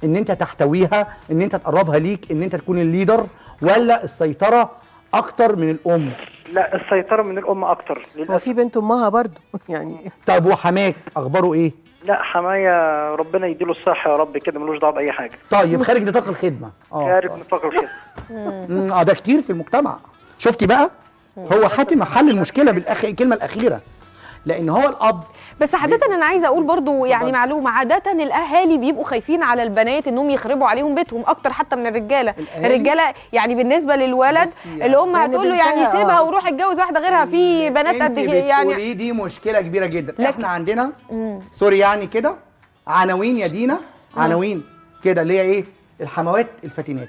ان انت تحتويها، ان انت تقربها ليك، ان انت تكون الليدر، ولا السيطره اكتر من الام؟ لا، السيطره من الام اكتر هو للاسف. في بنت امها برضه يعني. طيب وحماك اخباره ايه؟ لا، حماية ربنا يديله الصحه يا رب كده، ملوش دعوه باي حاجه. طيب خارج نطاق الخدمه. خارج نطاق الخدمه. ده كتير في المجتمع. شفتي بقى؟ هو حاتم حل المشكله الكلمه الاخيره، لان هو الاب. بس عادة أنا عايزة أقول برضو يعني معلومة، عادة الأهالي بيبقوا خايفين على البنات إنهم يخربوا عليهم بيتهم أكتر حتى من الرجالة. الرجالة يعني بالنسبة للولد الأم هتقول له يعني سيبها وروح اتجوز واحدة غيرها، في بنات قد كده يعني. دي مشكلة كبيرة جدا. احنا عندنا سوري يعني كده عناوين يا دينا، عناوين كده اللي هي إيه؟ الحموات الفاتنات.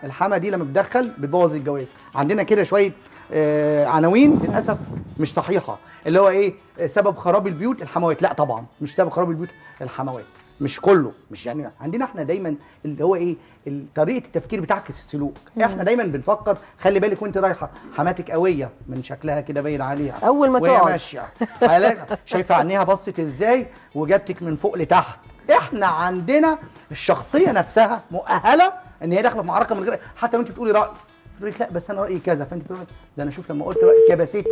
الحما دي لما بتدخل بتبوظ الجواز. عندنا كده شوية عناوين للاسف مش صحيحه، اللي هو ايه سبب خراب البيوت الحموات. لا طبعا مش سبب خراب البيوت الحموات، مش كله، مش يعني عندنا احنا دايما اللي هو ايه طريقه التفكير بتعكس السلوك. احنا دايما بنفكر خلي بالك وانت رايحه حماتك قويه من شكلها كده باين عليها اول ما تقعد ماشيه شايفه عينيها بصت ازاي وجابتك من فوق لتحت. احنا عندنا الشخصيه نفسها مؤهله ان هي داخله في معركه من غير حتى وانت بتقولي راي تقول لك لا بس انا رايي كذا، فانت تقول ده انا شوف لما قلت رايي كبستني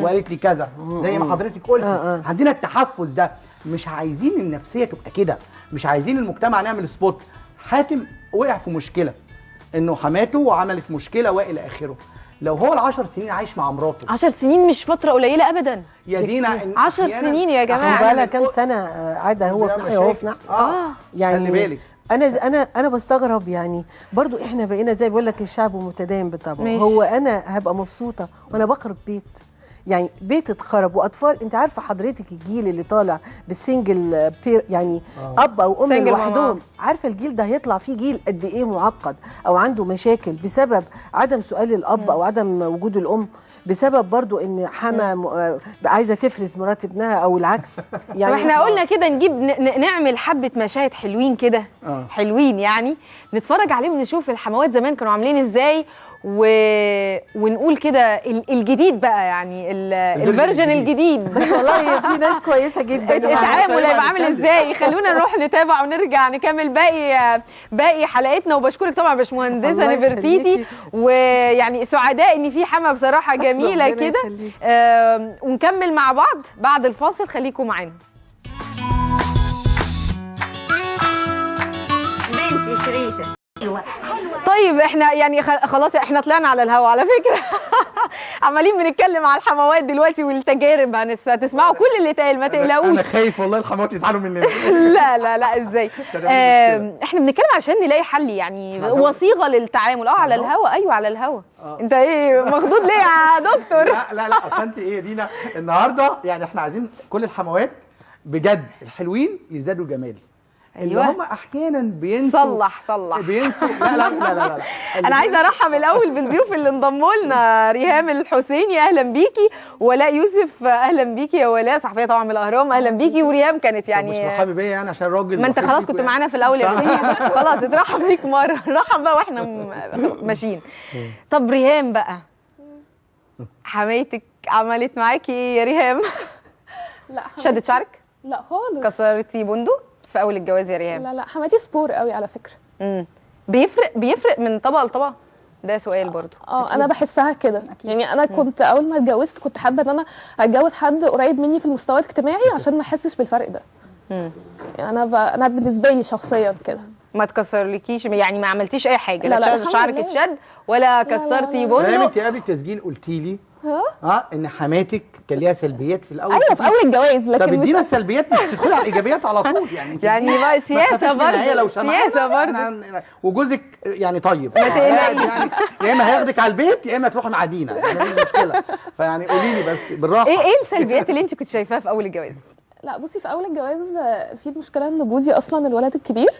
وقالت لي كذا زي ما حضرتك قلتي. عندنا التحفز ده، مش عايزين النفسيه تبقى كده، مش عايزين المجتمع نعمل سبوت. حاتم وقع في مشكله انه حماته وعملت مشكله والى اخره. لو هو ال10 سنين عايش مع مراته، 10 سنين مش فتره قليله ابدا يا دينا. 10 سنين يا جماعه، بقى لها كام سنه قاعده هو في ناحيه وهو في ناحيه. يعني خلي بالك انا بستغرب يعني برضو احنا بقينا زي بقول لك الشعب متدين بطبعه. هو انا هبقى مبسوطه وانا بخرب بيت؟ يعني بيت اتخرب واطفال. انت عارفه حضرتك الجيل اللي طالع بالسنجل بير يعني اب او ام لوحدهم، عارفه الجيل ده هيطلع فيه جيل قد ايه معقد او عنده مشاكل بسبب عدم سؤال الاب او عدم وجود الام، بسبب برضو ان حما عايزه تفرز مرات ابنها او العكس. يعني احنا قلنا كده نجيب نعمل حبه مشاهد حلوين كده حلوين يعني نتفرج عليهم نشوف الحموات زمان كانوا عاملين ازاي ونقول كده الجديد بقى يعني الفيرجن الجديد. بس والله في ناس كويسه جدا. التعامل هيبقى عامل ازاي؟ خلونا نروح نتابع ونرجع نكمل باقي حلقتنا. وبشكرك طبعا باشمهندسه نفرتيتي، ويعني سعداء ان في حما بصراحه جميله كده. ونكمل مع بعض بعد الفاصل، خليكم معانا. بنتي شريفه طيب احنا يعني خلاص احنا طلعنا على الهوا على فكره. عمالين بنتكلم على الحموات دلوقتي والتجارب، هتسمعوا كل اللي اتقال ما تقلقوش. انا خايف والله الحموات يتعانوا مننا. لا ازاي؟ احنا بنتكلم عشان نلاقي حل يعني وصيغه للتعامل. على الهوا. ايوه على الهوا. انت ايه مخضوض ليه يا دكتور؟ لا اصل انت ايه يا دينا النهارده يعني احنا عايزين كل الحموات بجد الحلوين يزدادوا جمال. اللي هم احيانا بينسوا صلح بينسوا. لا انا عايزه ارحب الاول بالضيوف اللي انضموا لنا. ريهام الحسيني اهلا بيكي، ولاء يوسف اهلا بيكي يا ولاء، صحفيه طبعا من الاهرام اهلا بيكي. وريهام كانت يعني مش مرحبا بيا يعني عشان راجل، ما انت خلاص كنت معانا في الاول يا سيدي. خلاص اترحب بيك مره، رحب بقى واحنا ماشيين. طب ريهام بقى، حماتك عملت معاكي ايه يا ريهام؟ لا شدت شعرك؟ لا خالص. كسرتي بندق في اول الجواز يا ريهام؟ لا حماتي سبور قوي على فكره. بيفرق من طبقه لطبقه؟ ده سؤال برضو. انا بحسها كده يعني. انا كنت اول ما اتجوزت كنت حابه ان انا اتجوز حد قريب مني في المستوى الاجتماعي عشان ما احسش بالفرق ده. يعني انا بالنسبه لي شخصيا كده. ما تكسرلكيش يعني؟ ما عملتيش اي حاجه؟ لا شعرك اتشد ولا كسرتي بندق؟ انت قبل التسجيل قلتي لي ان حماتك كان ليها سلبيات في الاول. ايوه في اول الجواز، لكن طب ادينا السلبيات، مش تدخلي على الايجابيات على طول يعني. يعني بقى سياسه برضه، لو سياسه برضه. وجوزك يعني طيب يعني يا اما هياخدك على البيت يا اما تروحي مع دينا، يعني مش مشكله. فيعني قولي لي بس بالراحه ايه السلبيات اللي انت كنت شايفاها في اول الجواز؟ لا بصي، في اول الجواز في المشكله ان جوزي اصلا الولد الكبير،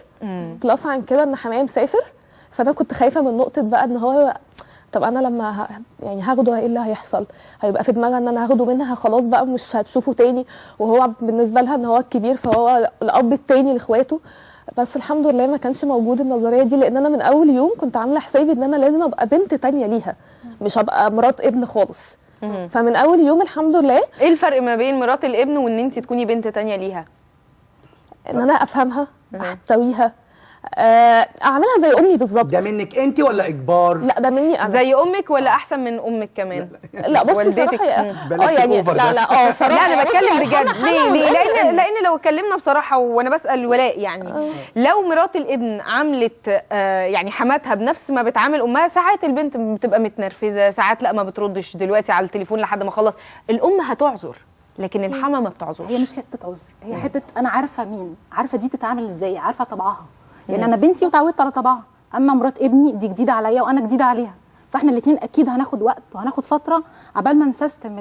بلس عن كده ان حماية مسافر، فانا كنت خايفه من نقطه بقى ان هو طب انا لما يعني هاخده ايه اللي هيحصل؟ هيبقى في دماغها ان انا هاخده منها خلاص بقى مش هتشوفه تاني، وهو بالنسبه لها ان هو الكبير فهو الاب التاني لاخواته. بس الحمد لله ما كانش موجود النظريه دي، لان انا من اول يوم كنت عامله حسابي ان انا لازم ابقى بنت تانيه ليها، مش هبقى مرات ابن خالص. فمن اول يوم الحمد لله. ايه الفرق ما بين مرات الابن وان انت تكوني بنت تانيه ليها؟ ان انا افهمها، احتويها، اعملها زي امي بالظبط. ده منك انت ولا اجبار؟ لا ده مني انا. زي امك ولا احسن من امك كمان؟ لا بصي صراحه يعني لا صراحه انا بتكلم بجد. ليه لان لو اتكلمنا بصراحه وانا بسال ولاء يعني لو مرات الابن عملت يعني حماتها بنفس ما بتعامل امها، ساعات البنت بتبقى متنرفزه، ساعات لا ما بتردش دلوقتي على التليفون لحد ما اخلص، الام هتعذر لكن الحما ما بتعذرش. هي مش حته عذر، هي حته انا عارفه مين، عارفه دي تتعامل ازاي، عارفه طبعها. يعني انا بنتي وتعودت على طبعها، اما مرات ابني دي جديده عليا وانا جديده عليها، فاحنا الاثنين اكيد هناخد وقت وهناخد فتره عبال ما نسيستم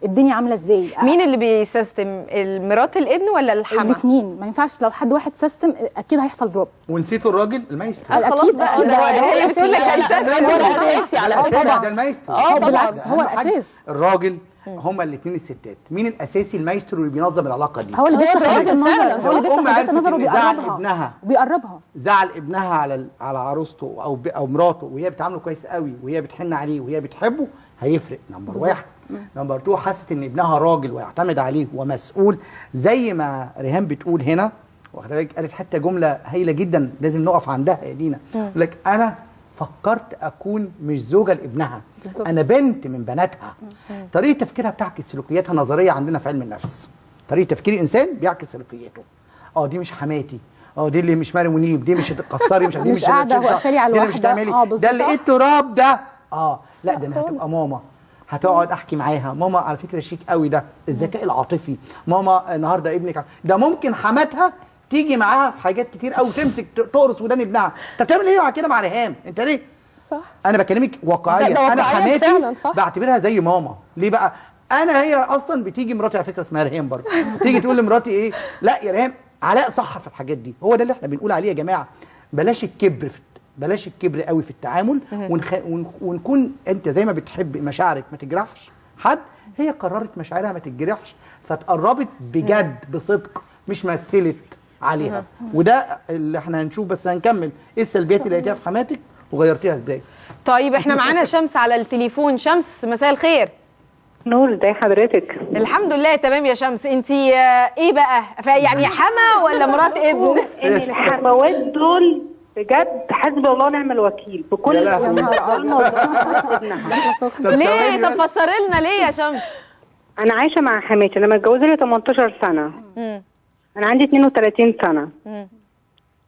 الدنيا عامله ازاي. مين اللي بيسيستم، مرات الابن ولا الحما؟ الاثنين، ما ينفعش لو حد واحد سيستم اكيد هيحصل دروب. ونسيتوا الراجل المايسترو. اكيد ده هي بتقول لك الاساسي على فكره، ده المايسترو. بالعكس هو الاساس. الراجل هما الاثنين الستات، مين الاساسي؟ المايسترو اللي بينظم العلاقه دي. هو اللي بيشرح وجهه النظر، هو اللي بيشرح وجهه النظر وبيقربها زعل ابنها على عروسته او مراته وهي بتعامله كويس قوي وهي بتحن عليه وهي بتحبه، هيفرق. نمبر 1. نمبر 2، حست ان ابنها راجل ويعتمد عليه ومسؤول، زي ما ريهام بتقول هنا، واخده بالك، قالت حتى جمله هايله جدا لازم نقف عندها يا دينا. يقول لك انا فكرت اكون مش زوجه لابنها، انا بنت من بناتها. طريقه تفكيرها بتعكس سلوكياتها. نظريه عندنا في علم النفس، طريقه تفكير الانسان بيعكس سلوكياته. دي مش حماتي، دي اللي مش مريم منيب، دي مش هتتكسري، مش قاعده واقفه لي على الواحده، ده اللي لقيت تراب ده. لا ده انا هتبقى ماما، هتقعد احكي معاها. ماما على فكره شيك قوي، ده الذكاء العاطفي. ماما النهارده ابنك ده ممكن حماتها تيجي معاها في حاجات كتير قوي، تمسك تقرص ودان ابنها. انت بتعمل ايه كده مع ريهام؟ انت ليه؟ صح. انا بكلمك واقعيه. انا حماتي بعتبرها زي ماما. ليه بقى؟ هي اصلا بتيجي مراتي، على فكره اسمها ريهام برضه، تيجي تقول لمراتي ايه؟ لا يا ريهام، علاء صح في الحاجات دي. هو ده اللي احنا بنقول عليه يا جماعه. بلاش الكبر قوي في التعامل، ونكون انت زي ما بتحب مشاعرك ما تجرحش حد، هي قررت مشاعرها ما تتجرحش فتقربت بجد بصدق، مش مثلت عليها. وده اللي احنا هنشوف. بس هنكمل ايه السلبيات اللي لقيتيها في حماتك وغيرتيها ازاي. طيب احنا معانا شمس على التليفون. شمس مساء الخير. نور، ازي حضرتك؟ الحمد لله تمام يا شمس. انتي ايه بقى؟ يعني حما ولا مرات ابن؟ ان الحموات دول بجد حسبي الله ونعم الوكيل بكل ليه؟ طب فسري لنا ليه يا شمس. انا عايشه مع حماتي، انا متجوزه لي 18 سنه. انا عندي 32 سنه.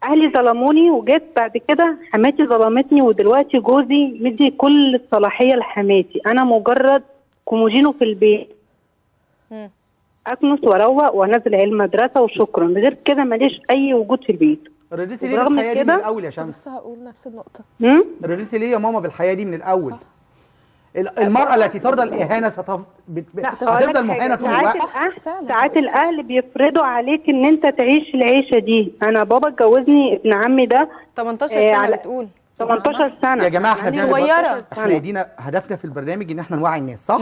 اهلي ظلموني، وجيت بعد كده حماتي ظلمتني، ودلوقتي جوزي مدي كل الصلاحيه لحماتي. انا مجرد كوموجينو في البيت، اكنس واروق وانزل عيال المدرسه وشكرا، غير كده ماليش اي وجود في البيت. رديتي ليه بالحياه دي من الاول يا شمس؟ لسه هقول نفس النقطه. رديتي ليه يا ماما بالحياه دي من الاول؟ المرأة التي ترضى الإهانة هتفضل مهانة طول الوقت. ساعات الأهل بيفرضوا عليك إن أنت تعيش العيشة دي. أنا بابا اتجوزني ابن عمي ده 18 سنة بتقول. 18 سنة يا جماعة احنا يعني صغيرة. احنا يدينا هدفنا في البرنامج إن احنا نوعي الناس، صح؟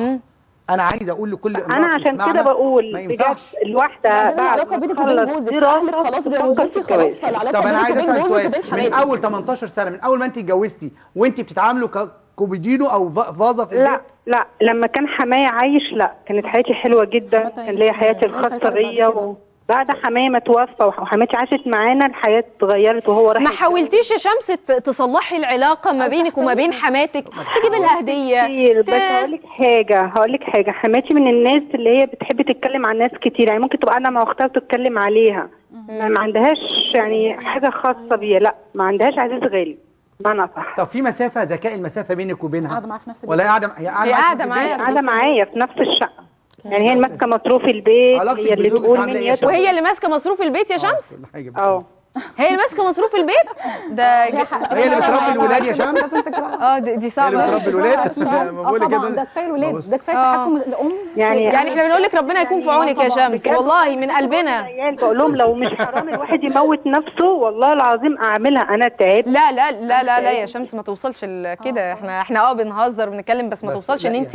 أنا عايز أقول لكل أنا عشان كده بقول بجد الواحدة بعد ما تخلص دراسة خلاص جوزتي خلاص. طب أنا عايز أسأل سؤال، من أول 18 سنة، من أول ما أنت اتجوزتي وأنت بتتعاملوا كوبيدينو او فازه في البيت؟ لا لما كان حماية عايش لا، كانت حياتي حلوه جدا، كان ليا حياتي الخاصه بيا. بعد حماية ما توفى وحماتي عاشت معانا الحياه اتغيرت وهو راح. ما حاولتيش يا شمس تصلحي العلاقه ما بينك وما بين حماتك؟ تجيبي لها هديه كتير. بس هقول لك حاجه، حماتي من الناس اللي هي بتحب تتكلم عن ناس كتير، يعني ممكن تبقى قاعده مع اختها وتتكلم عليها، ما عندهاش يعني حاجه خاصه بيا، لا ما عندهاش عزيز غالي بمعنى صح. طب في مسافه، ذكاء المسافه بينك وبينها؟ قاعده معايا في نفس البيت ولا قاعده معايا في نفس الشقه، يعني هي اللي ماسكه مصروف البيت، هي اللي بتقول مين يدفع. وهي اللي ماسكه مصروف البيت يا شمس؟ هي اللي ماسكه مصروف البيت ده. هي اللي بتربي الولاد يا شمس؟ دي صعبه. هي اللي بتربي الولاد اكيد. طبعا ده كفايه الولاد، ده كفايه تحكم الام. يعني احنا بنقول لك ربنا يكون في عونك يا شمس، والله من قلبنا. بقول لهم لو مش حرام الواحد يموت نفسه والله العظيم اعملها، انا تعبت. لا لا لا لا لا يا شمس، ما توصلش لكده. احنا بنهزر بنتكلم، بس ما توصلش ان انت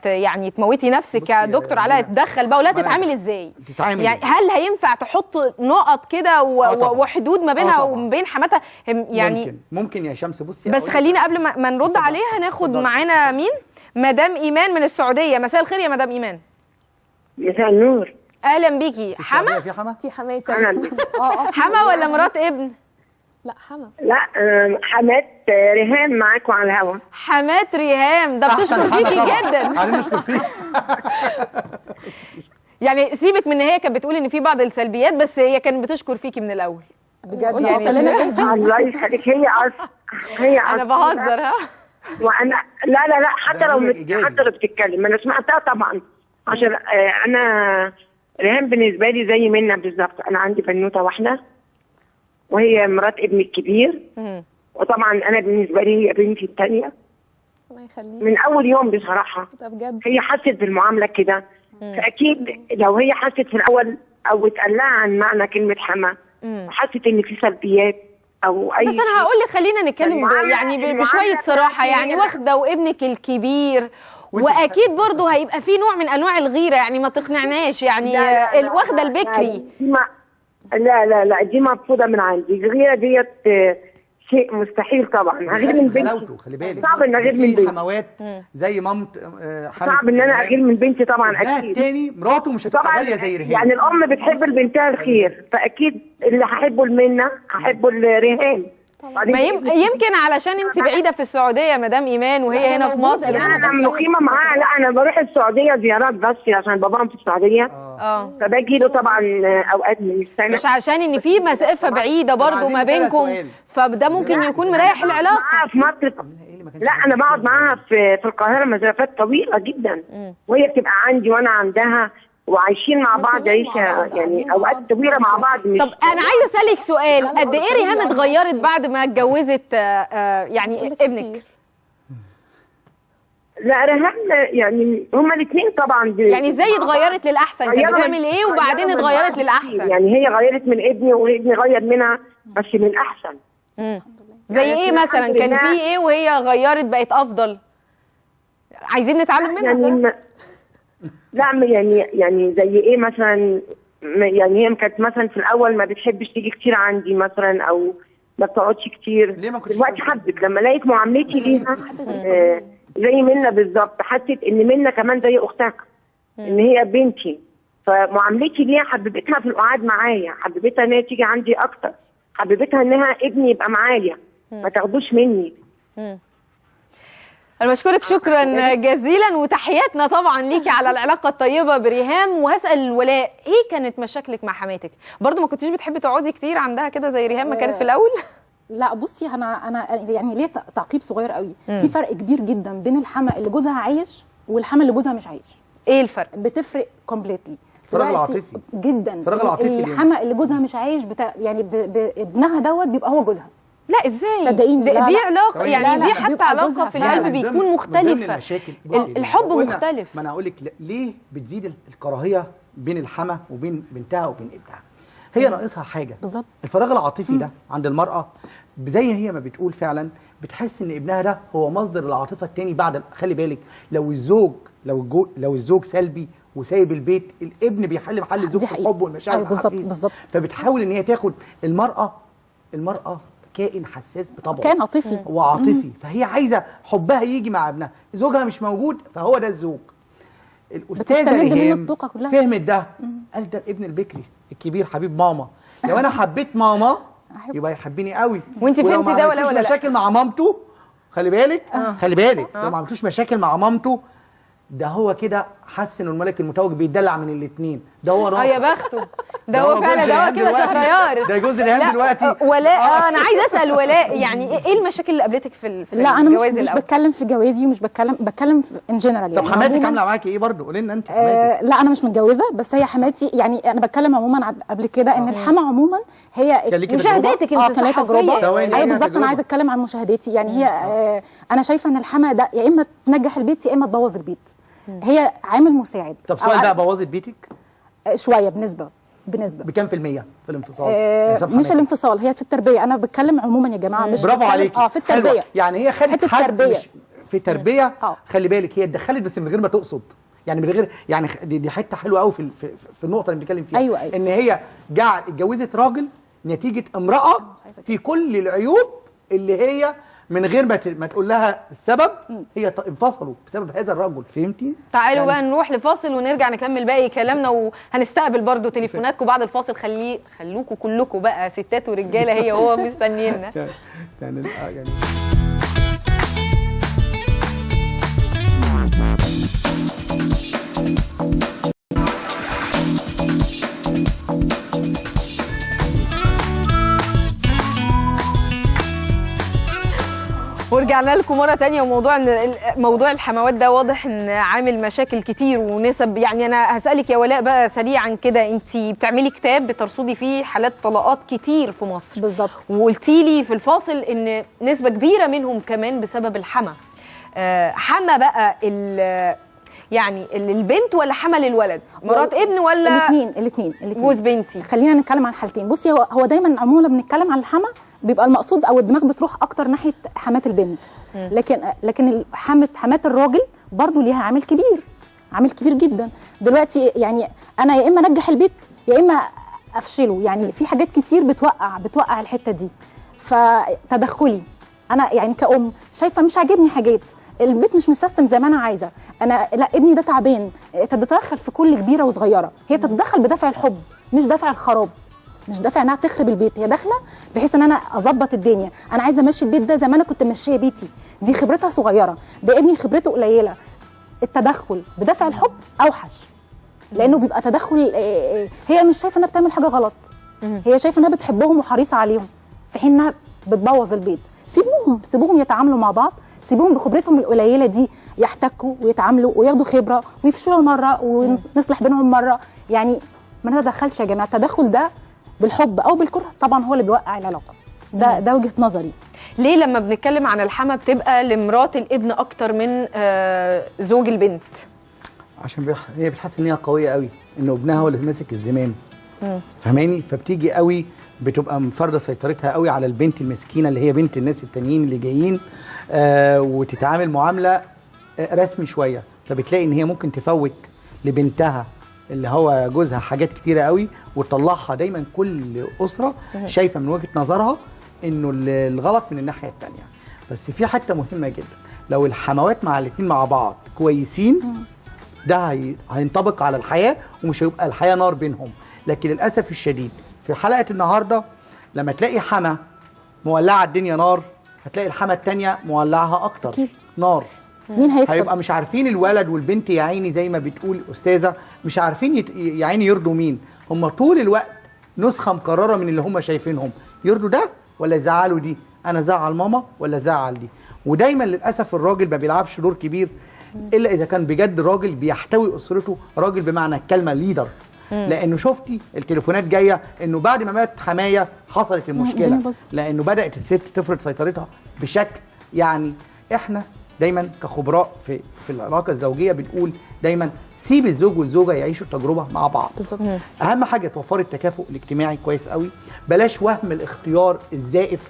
يعني تموتي نفسك. يا دكتور علاء تدخل بقى، ولا تتعامل ازاي؟ يعني هل هينفع تحط نقط كده وحدود ما بينها وما بين حماتها؟ يعني ممكن يا شمس. بصي بس خلينا قبل ما نرد عليها ناخد معانا مين؟ مدام ايمان من السعوديه. مساء الخير يا مدام ايمان. مساء النور. اهلا بيكي. حما؟ في حما؟ انتي حماتي. حما ولا مرات ابن؟ لا حما. لا حمات ريهام معاكم على الهوا. حمات ريهام ده بتشكر فيكي جدا. عايزين نشكر فيك. يعني سيبك من ان هي كانت بتقول ان في بعض السلبيات، بس هي كانت بتشكر فيكي من الاول بجد يعني خلينا شاهدين. الله يخليك. هي انا بهزر ها. وانا لا حتى لو بتتكلم انا سمعتها طبعا، عشان انا ريهام بالنسبه لي زي منى بالظبط. انا عندي بنوته واحده وهي مرات ابني الكبير، وطبعا انا بالنسبه لي هي بنتي الثانيه من اول يوم بصراحه. بجد هي حست بالمعامله كده، فاكيد لو هي حست في الاول او اتقال لها عن معنى كلمه حما وحست ان في سلبيات او اي، بس انا هقول لك خلينا نتكلم يعني بشويه صراحه. يعني واخده وابنك الكبير، واكيد برضه هيبقى في نوع من انواع الغيره، يعني ما تقنعناش يعني واخده البكري. لا دي مرفوضه من عندي. الغيره ديت شيء مستحيل طبعا. هغير من بنتي، خلي بالك صعب ان اغير من بنتي. حموات زي مامت صعب ان انا اغير من بنتي طبعا. اكيد التاني مراته مش هتبقى غاليه زي ريهام. يعني الام بتحب لبنتها الخير، فاكيد اللي هحبه لمنى هحبه لريهام. ما يمكن علشان انت بعيده في السعوديه يا مدام ايمان وهي هنا في مصر. انا مقيمه معاها. لا انا بروح السعوديه زيارات بس عشان باباهم في السعوديه، فباجي له طبعا اوقات من السنه. مش عشان ان في مسافه بعيده برضو ما بينكم، فده ممكن يكون مريح العلاقه. في مصر لا انا بقعد معاها في القاهره مسافات طويله جدا، وهي بتبقى عندي وانا عندها، وعايشين مع بعض عيشه يعني اوقات طويله مع بعض. طب انا عايزه اسالك سؤال، قد ايه ريهام اتغيرت بعد ما اتجوزت يعني ابنك؟ لا ريهام يعني هما الاثنين طبعا يعني ازاي اتغيرت للاحسن؟ كانت بتعمل ايه وبعدين اتغيرت للاحسن؟ يعني هي غيرت من ابني وابني غير منها بس للاحسن. زي ايه مثلا؟ كان في ايه وهي غيرت بقت افضل؟ عايزين نتعلم منها. يعني يعني زي ايه مثلا؟ يعني هي كانت مثلا في الاول ما بتحبش تيجي كتير عندي مثلا، او ما بتقعدش كتير. دلوقتي حبت لما لقيت معاملتي ليها زي منى بالظبط. حسيت ان منى كمان زي اختها، ان هي بنتي، فمعاملتي ليها حببتها في القعاد معايا، حببتها ان هي تيجي عندي اكتر، حببتها انها ابني يبقى معايا ما تاخدوش مني. أنا بشكرك شكرا جزيلا، وتحياتنا طبعا ليكي على العلاقة الطيبة بريهام. وهسأل ولاء، إيه كانت مشاكلك مع حماتك؟ برضو ما كنتيش بتحبي تقعدي كتير عندها كده زي ريهام ما كانت في الأول؟ لا بصي انا يعني ليه تعقيب صغير قوي. في فرق كبير جدا بين الحما اللي جوزها عايش والحما اللي جوزها مش عايش. ايه الفرق؟ بتفرق كومبليتلي. الفراغ العاطفي جدا. الفراغ العاطفي. الحما اللي جوزها مش عايش يعني ابنها دوت بيبقى هو جوزها. لا ازاي؟ صدقيني دي علاقه يعني دي حتى علاقه في القلب بيكون مختلفه. الحب مختلف. ما انا هقول لك ليه بتزيد الكراهيه بين الحما وبين بنتها وبين ابنها. هي ناقصها حاجه بالظبط. الفراغ العاطفي ده عند المراه، زي هي ما بتقول فعلا بتحس ان ابنها ده هو مصدر العاطفه الثاني بعد. خلي بالك لو الزوج سلبي وسايب البيت، الابن بيحل محل الزوج في الحب والمشاعر بالظبط. فبتحاول ان هي تاخد المراه كائن حساس بطبعه، كائن عاطفي وعاطفي، فهي عايزه حبها يجي مع ابنها. زوجها مش موجود فهو ده الزوج. الاستاذه ريهام فهمت ده، قال ده ابن البكري الكبير حبيب ماما، لو انا حبيت ماما يبقى يحبني قوي. وانت فهمتي ده ولا لا؟ مشاكل مع مامته، خلي بالك خلي بالك لو ما عملتوش مشاكل مع مامته، ده هو كده حس انه الملك المتوج بيدلع من الاثنين. ده هو راسه. يا بخته. ده هو فعلا ده هو كده شهريار. ده جوز ريهام دلوقتي. ولاء انا عايزه اسال ولاء، يعني ايه المشاكل اللي قابلتك في لا انا مش بتكلم في جوازي ومش بتكلم ان جنرال. طب حماتك عامله معاكي ايه برضه؟ قولي لنا انت. لا انا مش متجوزه، بس هي حماتي يعني انا بتكلم عموما قبل كده ان الحما عموما هي مشاهداتك انت كانت تجربه. ايوه بالظبط، انا عايزه اتكلم عن مشاهداتي. يعني هي انا شايفه ان الحما ده يا اما تنجح البيت يا اما تبوظ البيت. هي عامل مساعد. طب سؤال بقى، بوظت بيتك؟ شويه بنسبه بكام في المية في الانفصال؟ مش الانفصال، هي في التربيه. انا بتكلم عموما يا جماعه، مش برافو عليكي. في التربيه حلوة. يعني هي خدت التربيه في التربيه. خلي بالك هي اتدخلت بس من غير ما تقصد، يعني من غير يعني دي حته حلوه قوي في النقطه اللي بنتكلم فيها. أيوة. ان هي اتجوزت راجل نتيجه امراه في كل العيوب اللي هي من غير ما تقول لها السبب، هي انفصلوا بسبب هذا الرجل. فهمتي؟ تعالوا بقى نروح لفاصل ونرجع نكمل باقي كلامنا، وهنستقبل برضو تليفوناتكم بعد الفاصل. خلوكوا كلكم بقى ستات ورجاله هي وهو مستنيينا. يعني ورجعنا لكم مره تانية. موضوع الحموات ده واضح ان عامل مشاكل كتير ونسب. يعني انا هسالك يا ولاء بقى سريعا كده، انت بتعملي كتاب بترصدي فيه حالات طلاقات كتير في مصر بالظبط، وقلتي لي في الفاصل ان نسبه كبيره منهم كمان بسبب الحما. حما بقى يعني البنت ولا حمل الولد؟ مرات ابن ولا الاثنين جوز بنتي؟ خلينا نتكلم عن حالتين. بصي، هو دايما عموما بنتكلم عن الحما بيبقى المقصود او الدماغ بتروح اكتر ناحيه حمات البنت، لكن حمات الراجل برضو ليها عامل كبير جدا. دلوقتي يعني انا يا اما انجح البيت يا اما افشله، يعني في حاجات كتير بتوقع الحته دي. فتدخلي انا يعني كأم شايفه مش عاجبني حاجات، البيت مش مسيستم زي ما انا عايزه، انا لا ابني ده تعبان، تتدخل في كل كبيره وصغيره. هي تتدخل بدافع الحب مش دافع الخراب، مش دافع انها تخرب البيت، هي داخله بحيث ان انا اظبط الدنيا. انا عايزه امشي البيت ده زي ما انا كنت ماشيه بيتي. دي خبرتها صغيره، ده ابني خبرته قليله. التدخل بدافع الحب اوحش، لانه بيبقى تدخل هي مش شايفه انها بتعمل حاجه غلط، هي شايفه انها بتحبهم وحريصه عليهم، في حين انها بتبوظ البيت. سيبوهم يتعاملوا مع بعض، سيبوهم بخبرتهم القليله دي يحتكوا ويتعاملوا وياخدوا خبره ويفشلوا مره ونصلح بينهم مره. يعني ما نتدخلش يا جماعه. التدخل ده بالحب او بالكره طبعا هو اللي بيوقع العلاقه. ده وجهه نظري. ليه لما بنتكلم عن الحما بتبقى لمرات الابن اكتر من زوج البنت؟ عشان هي بتحس ان هي قويه قوي، ان ابنها هو اللي ماسك الزمام. فهماني؟ فبتيجي قوي بتبقى مفرضه سيطرتها قوي على البنت المسكينه اللي هي بنت الناس التانيين اللي جايين، وتتعامل معامله رسمي شويه. فبتلاقي ان هي ممكن تفوت لبنتها اللي هو جوزها حاجات كتيره قوي وتطلعها. دايما كل اسره شايفه من وجهه نظرها انه الغلط من الناحيه الثانيه. بس في حته مهمه جدا، لو الحموات مع الاثنين مع بعض كويسين ده هينطبق على الحياه ومش هيبقى الحياه نار بينهم. لكن للاسف الشديد في حلقه النهارده لما تلاقي حما مولعه الدنيا نار، هتلاقي الحما الثانيه مولعها اكتر نار. مين هيكسب؟ هيبقى مش عارفين الولد والبنت يا عيني زي ما بتقول استاذه، مش عارفين يا عيني يرضوا مين. هم طول الوقت نسخه مكرره من اللي هم شايفينهم، يرضوا ده ولا يزعلوا دي، انا زعل ماما ولا زعل دي. ودايما للاسف الراجل ما بيلعبش دور كبير الا اذا كان بجد راجل بيحتوي اسرته، راجل بمعنى الكلمه ليدر. لانه شفتي التليفونات جايه انه بعد ما مات حمايه حصلت المشكله، لانه بدات الست تفرض سيطرتها بشكل. يعني احنا دايما كخبراء في العلاقه الزوجيه بنقول دايما سيب الزوج والزوجه يعيشوا التجربه مع بعض. بالظبط. اهم حاجه توفري التكافؤ الاجتماعي كويس قوي، بلاش وهم الاختيار الزائف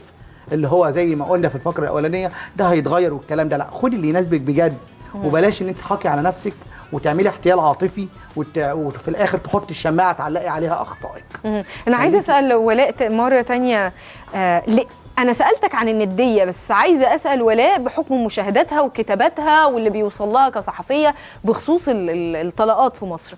اللي هو زي ما قلنا في الفقره الاولانيه ده هيتغير والكلام ده. لا، خدي اللي يناسبك بجد، وبلاش ان انت تحكي على نفسك وتعملي احتيال عاطفي وفي الاخر تحطي الشماعه تعلقي عليها اخطائك. انا عايزه اسال ولاء مره ثانيه. انا سالتك عن النديه، بس عايزه اسال ولاء بحكم مشاهداتها وكتاباتها واللي بيوصل لها كصحفيه بخصوص الطلاقات في مصر.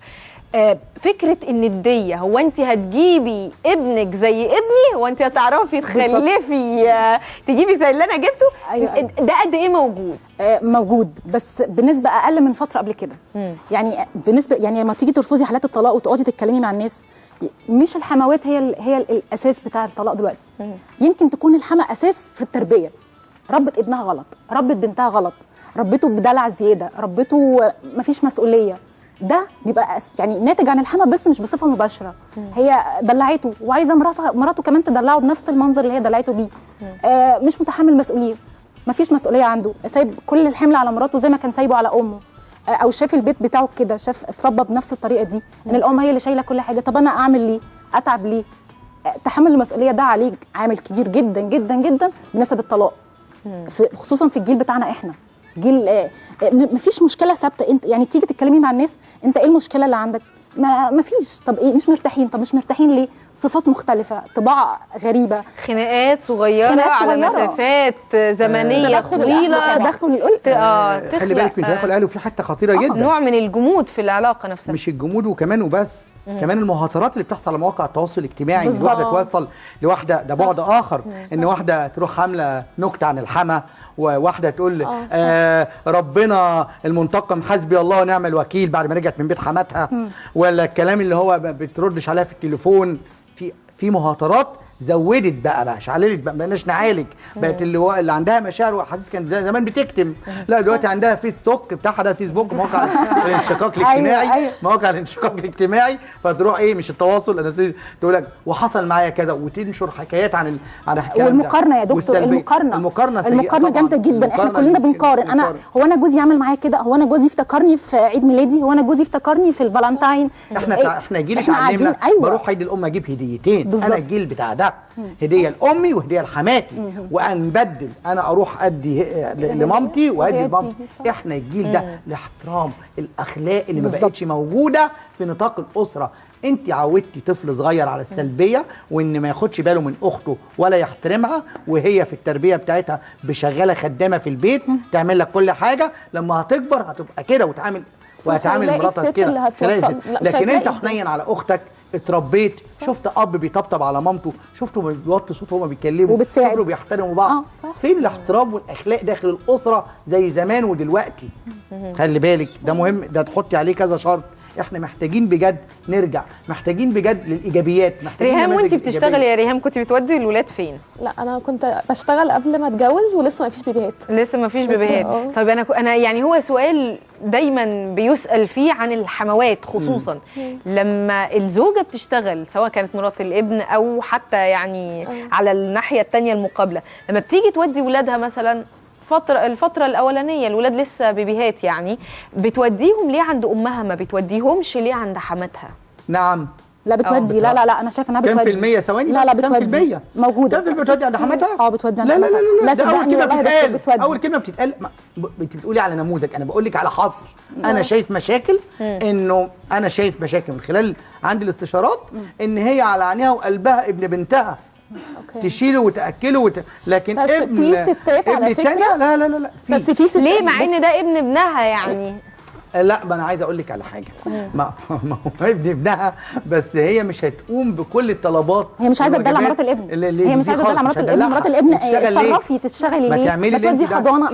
فكره النديه، هو انت هتجيبي ابنك زي ابني؟ هو انت هتعرفي تخلفي تجيبي زي اللي انا جبته؟ أيوة. ده قد ايه موجود؟ موجود بس بنسبه اقل من فتره قبل كده. يعني بنسبه، يعني لما تيجي ترصدي حالات الطلاق وتقعدي تتكلمي مع الناس، مش الحموات هي الاساس بتاع الطلاق دلوقتي. يمكن تكون الحما اساس في التربيه، ربت ابنها غلط، ربت بنتها غلط، ربته بدلع زياده، ربته مفيش مسؤوليه. ده بيبقى يعني ناتج عن الحما بس مش بصفه مباشره. هي دلعته وعايزه مراته كمان تدلعه بنفس المنظر اللي هي دلعته بيه. مش متحمل مسؤوليه، مفيش مسؤوليه عنده، سايب كل الحمل على مراته زي ما كان سايبه على امه. او شاف البيت بتاعه كده، شاف اتربى بنفس الطريقه دي، ان الام هي اللي شايله كل حاجه. طب انا اعمل ليه؟ اتعب ليه؟ تحمل المسؤوليه ده عليك عامل كبير جدا جدا جدا بنسب الطلاق، خصوصا في الجيل بتاعنا احنا. جيل مفيش مشكله ثابته. انت يعني تيجي تتكلمي مع الناس، انت ايه المشكله اللي عندك؟ ما فيش. طب ايه؟ مش مرتاحين. طب مش مرتاحين ليه؟ صفات مختلفه، طباع غريبه، خناقات صغيره على مسافات زمنيه طويله، تدخل خلي بالك من تدخل الاهل، وفي حته خطيره جدا، نوع من الجمود في العلاقه نفسها. مش الجمود وكمان وبس، كمان المهاترات اللي بتحصل على مواقع التواصل الاجتماعي، ان واحده توصل لواحده، ده بعد اخر، ان واحده تروح عامله نكته عن الحما، وواحده تقول ربنا المنتقم حسبي الله ونعم الوكيل بعد ما رجعت من بيت حماتها، ولا الكلام اللي هو بتردش عليها في التليفون. في مهاترات زودت بقى شعللت بقى، بقناش نعالج، بقت اللي عندها مشاعر واحاسيس كان زمان بتكتم، لا دلوقتي عندها فيسبوك بتاعها، ده فيسبوك مواقع الانشقاق الاجتماعي، مواقع الانشقاق الاجتماعي، فتروح مش التواصل الاساسي، تقول لك وحصل معايا كذا، وتنشر حكايات عن الكلام والمقارنه يا دكتور، المقارنه جامده جدا، احنا كلنا بنقارن، هو انا جوزي عمل معايا كده، هو انا جوزي افتكرني في عيد ميلادي، هو انا جوزي افتكرني في الفالنتاين، احنا جيل اتعلمنا بروح عيد الام اجيب هديتين، انا الجيل بتاع ده هديه لامي وهديه لحماتي، وانبدل انا اروح ادي لمامتي وادي لمامتي. احنا الجيل ده الاحترام، الاخلاق اللي ما بقتش موجوده في نطاق الاسره. انت عودتي طفل صغير على السلبيه، وان ما ياخدش باله من اخته ولا يحترمها، وهي في التربيه بتاعتها بشغاله خدامه في البيت تعمل لك كل حاجه، لما هتكبر هتبقى كده وهتعامل مراتك كده. لكن انت حنين على اختك، اتربيت، شفت اب بيطبطب على مامته، شفته بيوطي صوته وهما بيتكلموا، شفتوا بيحترموا بعض. فين الاحترام والاخلاق داخل الاسره زي زمان ودلوقتي؟ خلي بالك ده مهم، ده تحطي عليه كذا شرط. احنا محتاجين بجد نرجع، محتاجين بجد للايجابيات. ريهام، وانت بتشتغلي يا ريهام كنت بتودي الولاد فين؟ لا انا كنت بشتغل قبل ما اتجوز ولسه ما فيش بيبيهات. لسه ما فيش بيبيهات. طيب انا يعني هو سؤال دايما بيسأل فيه عن الحموات خصوصا لما الزوجه بتشتغل، سواء كانت مرات الابن او حتى يعني على الناحيه الثانيه المقابله، لما بتيجي تودي ولادها مثلا الفترة الأولانية الولاد لسه بيبيهات، يعني بتوديهم ليه عند أمها، ما بتوديهمش ليه عند حماتها؟ نعم لا بتودي، لا انا شايفه انها بتودي. كام في المية؟ ثواني، لا بتودي، موجوده. كام في المية بتودي عند حماتها؟ بتودي عند حماتها. لا ده اول كلمه بتتقال، اول كلمه بتتقال. انت بتقولي على نموذج، انا بقول لك على حصر. انا شايف مشاكل، انه انا شايف مشاكل من خلال عندي الاستشارات، ان هي على عينيها وقلبها ابن بنتها، تشيله وتاكله لكن بس ابن في ستات على فكره، لا بس في ستات ليه مع ان ده ابن ابنها يعني؟ لا ما انا عايز اقول لك على حاجه، ما هو ابنها، بس هي مش هتقوم بكل الطلبات، هي مش عايزه تدلع مرات الابن، هي مش عايزه تدلع مرات الابن. مرات الابن اتصرفي تشتغلي ليه؟ ما تودي حضانه،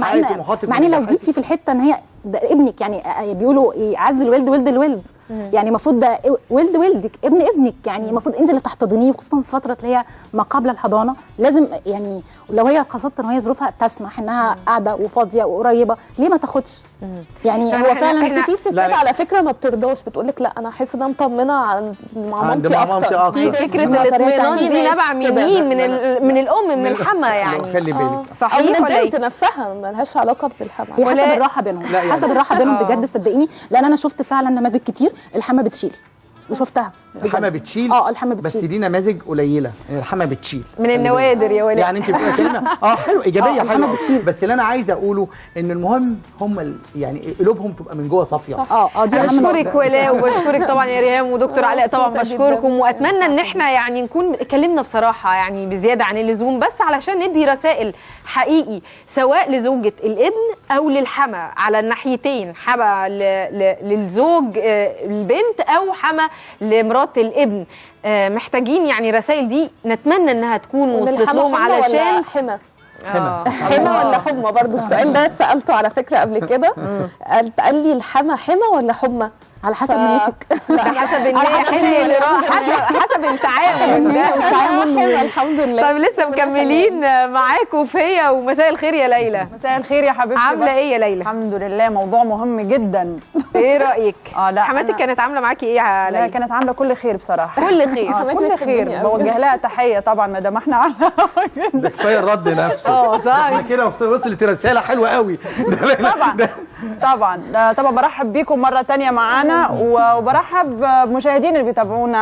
مع ان لو جيتي في الحته ان هي ده ابنك، يعني بيقولوا يعز الولد ولد الولد، يعني المفروض ده ولد ولدك، ابن ابنك، يعني المفروض انت اللي تحتضنيه، خصوصا في فتره اللي هي ما قبل الحضانه. لازم يعني لو هي خاصه وهي ظروفها تسمح انها قاعده وفاضيه وقريبه، ليه ما تاخدش؟ يعني هو فعلا في ستات على فكره ما بترضاش، بتقول لك لا انا احس ان انا مطمنه مع مامتي اكتر. في فكره الاطمئنان دي نابعه من مين؟ من الام، من الحما يعني. خلي بالك صحيح ولا البنت نفسها ما لهاش علاقه بالحما، هي حسب الراحه بينهم، حسب الراحه بينهم بجد صدقيني، لان انا شفت فعلا نماذج كتير الحما بتشيل، وشفتها الحما بتشيل. الحما بتشيل، بس دي نماذج قليله، الحما بتشيل من النوادر يا ولاد. يعني انت بتقولي كلمه حلو ايجابيه حلوه، بس اللي انا عايزه اقوله ان المهم هم يعني قلوبهم تبقى من جوه صافيه. دي بشكرك ولاء، وبشكرك طبعا يا ريهام ودكتور علاء، طبعا بشكركم، واتمنى ان احنا يعني نكون اتكلمنا بصراحه يعني بزياده عن اللزوم، بس علشان ندي رسائل حقيقي سواء لزوجة الابن أو للحما على الناحيتين، حما للزوج البنت أو حما لمرات الابن. محتاجين يعني رسائل دي نتمنى إنها تكون وصلت لهم، علشان حما ولا حمى؟ برضو السؤال ده سألته على فكرة قبل كده، قال لي الحما حما ولا حمى؟ على حسب نيتك. حسب النية، حسب التعامل. الحمد لله. طيب لسه مكملين معاكم فيا، ومساء الخير يا ليلى. مساء الخير يا حبيبتي. عامله ايه يا ليلى؟ الحمد لله، موضوع مهم جدا. ايه رايك؟ لا حماتك كانت عامله معاكي ايه يا ليلى؟ لا كانت عامله كل خير بصراحه. كل خير. كل خير، بوجه لها تحيه طبعا ما دام احنا على ده كفايه الرد نفسه. صح كده وصلت رساله حلوه قوي. طبعا طبعا برحب بيكم مره ثانيه معانا، وبرحب بمشاهدين اللي بيتابعونا